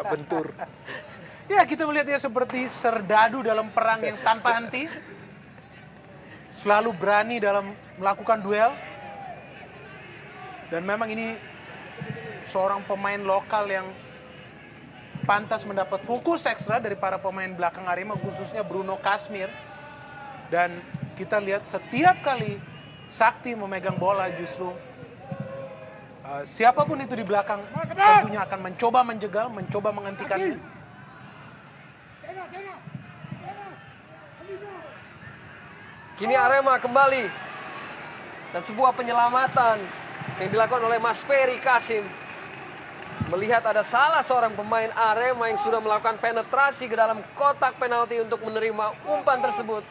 bentur. Ya, kita melihat dia seperti serdadu dalam perang yang tanpa henti. Selalu berani dalam melakukan duel. Dan memang ini seorang pemain lokal yang pantas mendapat fokus ekstra dari para pemain belakang Arema, khususnya Bruno Kasmir. Dan kita lihat setiap kali Sakti memegang bola justru siapapun itu di belakang tentunya akan mencoba menjegal, mencoba menghentikannya. Kini Arema kembali. Dan sebuah penyelamatan yang dilakukan oleh Mas Ferry Kasim. Melihat ada salah seorang pemain Arema yang sudah melakukan penetrasi ke dalam kotak penalti untuk menerima umpan tersebut.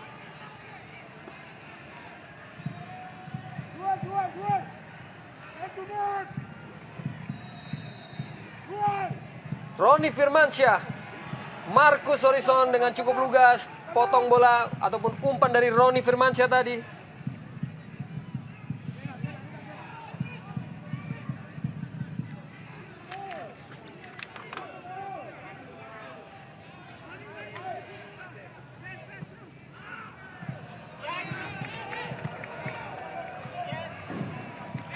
Roni Firmansyah, Markus Horizon dengan cukup lugas potong bola ataupun umpan dari Roni Firmansyah tadi.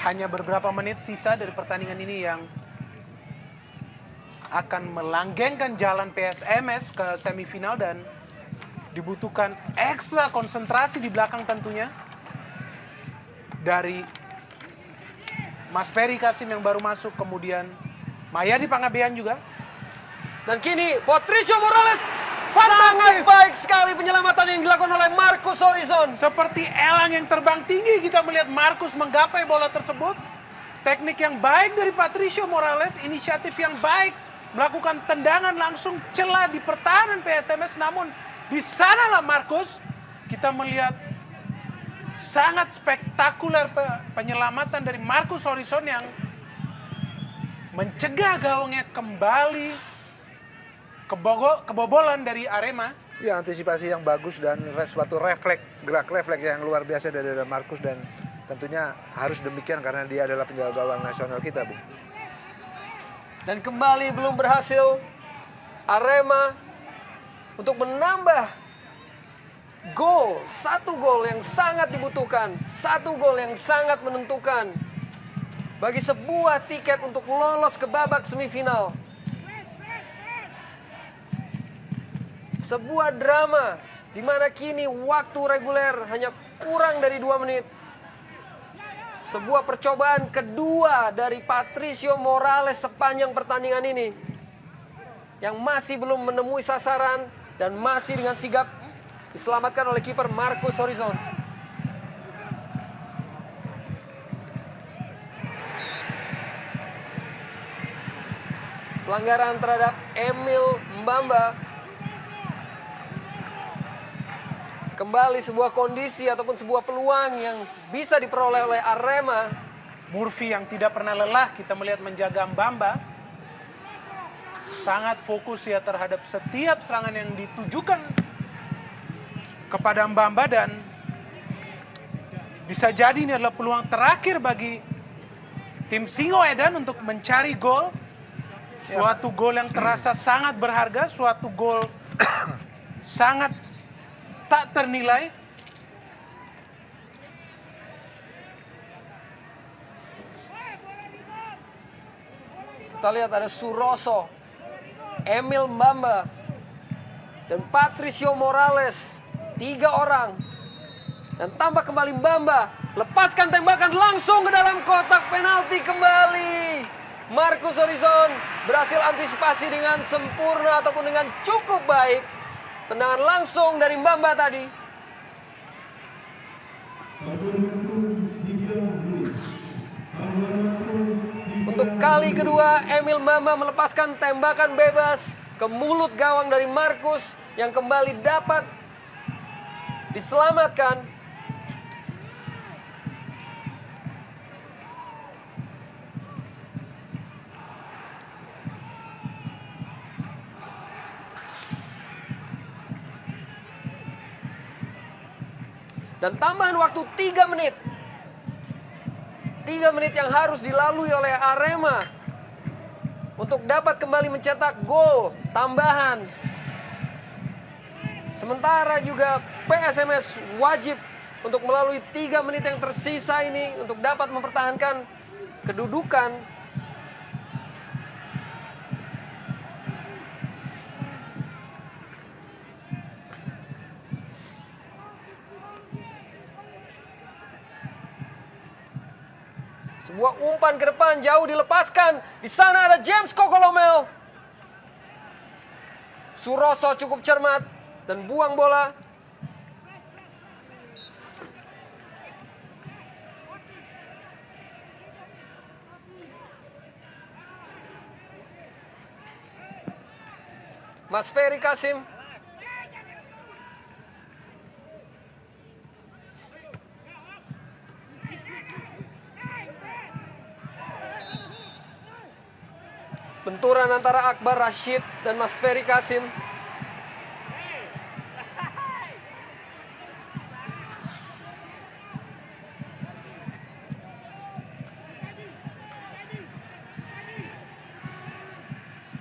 Hanya beberapa menit sisa dari pertandingan ini yang akan melanggengkan jalan PSMS ke semifinal, dan dibutuhkan ekstra konsentrasi di belakang tentunya dari Mas Ferry Kasim yang baru masuk, kemudian Mayadi Pangabean juga. Dan kini Patricio Morales, sangat baik sekali penyelamatan yang dilakukan oleh Markus Horizon. Seperti elang yang terbang tinggi, kita melihat Markus menggapai bola tersebut. Teknik yang baik dari Patricio Morales, inisiatif yang baik, melakukan tendangan langsung celah di pertahanan PSMS. Namun di sanalah Markus, kita melihat sangat spektakuler penyelamatan dari Markus Horizon yang mencegah gawangnya kembali kebobolan dari Arema. Ya, antisipasi yang bagus dan suatu gerak refleks yang luar biasa dari Markus, dan tentunya harus demikian karena dia adalah penjaga gawang nasional kita, Bu. Dan kembali belum berhasil Arema untuk menambah gol. 1 gol yang sangat dibutuhkan, 1 gol yang sangat menentukan bagi sebuah tiket untuk lolos ke babak semifinal. Sebuah drama di mana kini waktu reguler hanya kurang dari 2 menit. Sebuah percobaan kedua dari Patricio Morales sepanjang pertandingan ini, yang masih belum menemui sasaran dan masih dengan sigap diselamatkan oleh kiper Marcus Horizon. Pelanggaran terhadap Emil Mbamba. Kembali sebuah kondisi ataupun sebuah peluang yang bisa diperoleh oleh Arema. Murphy yang tidak pernah lelah kita melihat menjaga Mbamba. Sangat fokus ya terhadap setiap serangan yang ditujukan kepada Mbamba, dan bisa jadi ini adalah peluang terakhir bagi tim Singoedan untuk mencari gol. Suatu gol yang terasa sangat berharga, suatu gol sangat tak ternilai. Kita lihat ada Suroso, Emil Mbamba, dan Patricio Morales. 3 orang. Dan tambah kembali Mbamba. Lepaskan tembakan langsung ke dalam kotak penalti kembali. Marcus Horizon berhasil antisipasi dengan sempurna ataupun dengan cukup baik. Tendangan langsung dari Mbamba tadi. Untuk kali kedua, Emil Mbamba melepaskan tembakan bebas ke mulut gawang dari Marcus yang kembali dapat diselamatkan. Dan tambahan waktu 3 menit. 3 menit yang harus dilalui oleh Arema untuk dapat kembali mencetak gol tambahan. Sementara juga PSMS wajib untuk melalui 3 menit yang tersisa ini untuk dapat mempertahankan kedudukan. Sebuah umpan ke depan jauh dilepaskan. Di sana ada James Kokolomel. Suroso cukup cermat dan buang bola. Mas Ferry Kasim. Benturan antara Akbar Rashid dan Mas Ferry Kasim.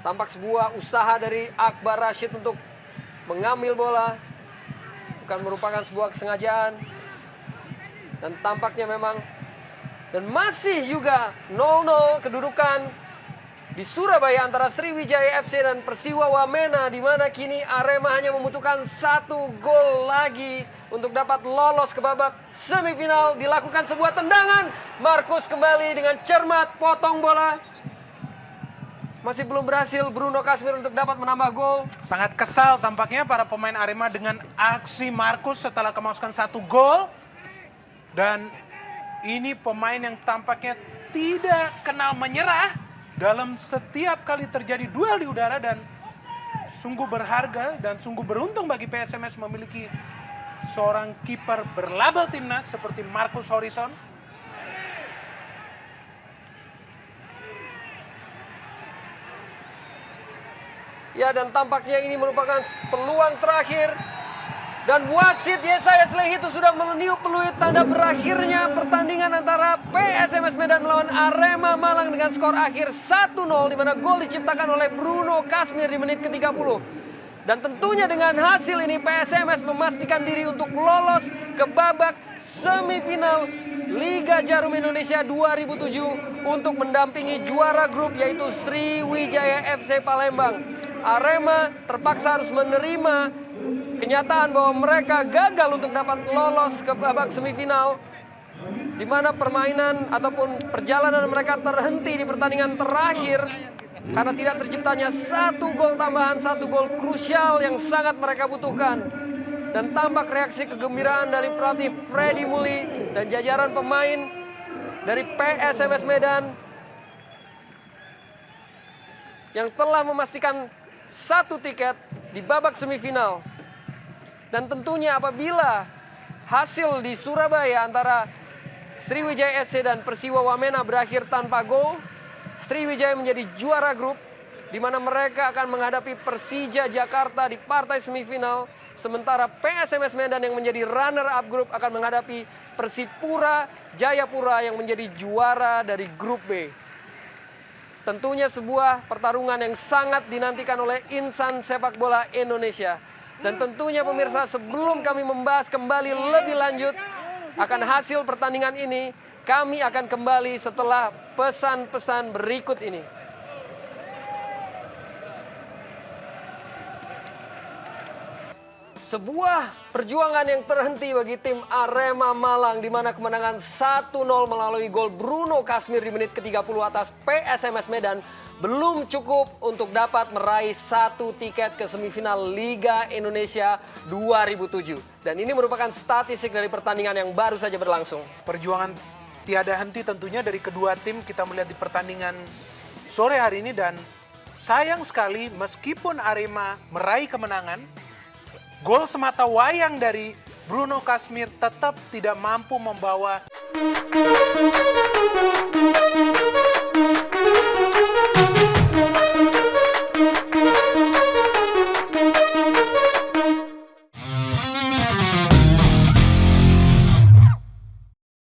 Tampak sebuah usaha dari Akbar Rashid untuk mengambil bola. Bukan merupakan sebuah kesengajaan. Dan tampaknya memang. Dan masih juga 0-0 kedudukan di Surabaya antara Sriwijaya FC dan Persiwa Wamena, di mana kini Arema hanya membutuhkan 1 gol lagi untuk dapat lolos ke babak semifinal. Dilakukan sebuah tendangan. Marcus kembali dengan cermat potong bola. Masih belum berhasil Bruno Kasmir untuk dapat menambah gol. Sangat kesal tampaknya para pemain Arema dengan aksi Marcus setelah kemasukan 1 gol. Dan ini pemain yang tampaknya tidak kenal menyerah dalam setiap kali terjadi duel di udara, dan sungguh berharga dan sungguh beruntung bagi PSMS memiliki seorang kiper berlabel timnas seperti Marcus Horizon. Ya, dan tampaknya ini merupakan peluang terakhir. Dan wasit Yesayas Lehitu sudah meniup peluit tanda berakhirnya pertandingan antara PSMS Medan melawan Arema Malang dengan skor akhir 1-0, di mana gol diciptakan oleh Bruno Kasmir di menit ke-30. Dan tentunya dengan hasil ini PSMS memastikan diri untuk lolos ke babak semifinal Liga Jarum Indonesia 2007 untuk mendampingi juara grup yaitu Sriwijaya FC Palembang. Arema terpaksa harus menerima kenyataan bahwa mereka gagal untuk dapat lolos ke babak semifinal, di mana permainan ataupun perjalanan mereka terhenti di pertandingan terakhir karena tidak terciptanya satu gol tambahan, satu gol krusial yang sangat mereka butuhkan. Dan tampak reaksi kegembiraan dari pelatih Freddy Muli dan jajaran pemain dari PSMS Medan yang telah memastikan satu tiket di babak semifinal. Dan tentunya apabila hasil di Surabaya antara Sriwijaya FC dan Persiwa Wamena berakhir tanpa gol, Sriwijaya menjadi juara grup, di mana mereka akan menghadapi Persija Jakarta di partai semifinal, sementara PSMS Medan yang menjadi runner-up grup akan menghadapi Persipura Jayapura yang menjadi juara dari grup B. Tentunya sebuah pertarungan yang sangat dinantikan oleh insan sepak bola Indonesia. Dan tentunya pemirsa, sebelum kami membahas kembali lebih lanjut akan hasil pertandingan ini, kami akan kembali setelah pesan-pesan berikut ini. Sebuah perjuangan yang terhenti bagi tim Arema Malang, di mana kemenangan 1-0 melalui gol Bruno Kasmir di menit ke-30 atas PSMS Medan belum cukup untuk dapat meraih satu tiket ke semifinal Liga Indonesia 2007. Dan ini merupakan statistik dari pertandingan yang baru saja berlangsung. Perjuangan tiada henti tentunya dari kedua tim kita melihat di pertandingan sore hari ini, dan sayang sekali meskipun Arema meraih kemenangan, gol semata wayang dari Bruno Kasmir tetap tidak mampu membawa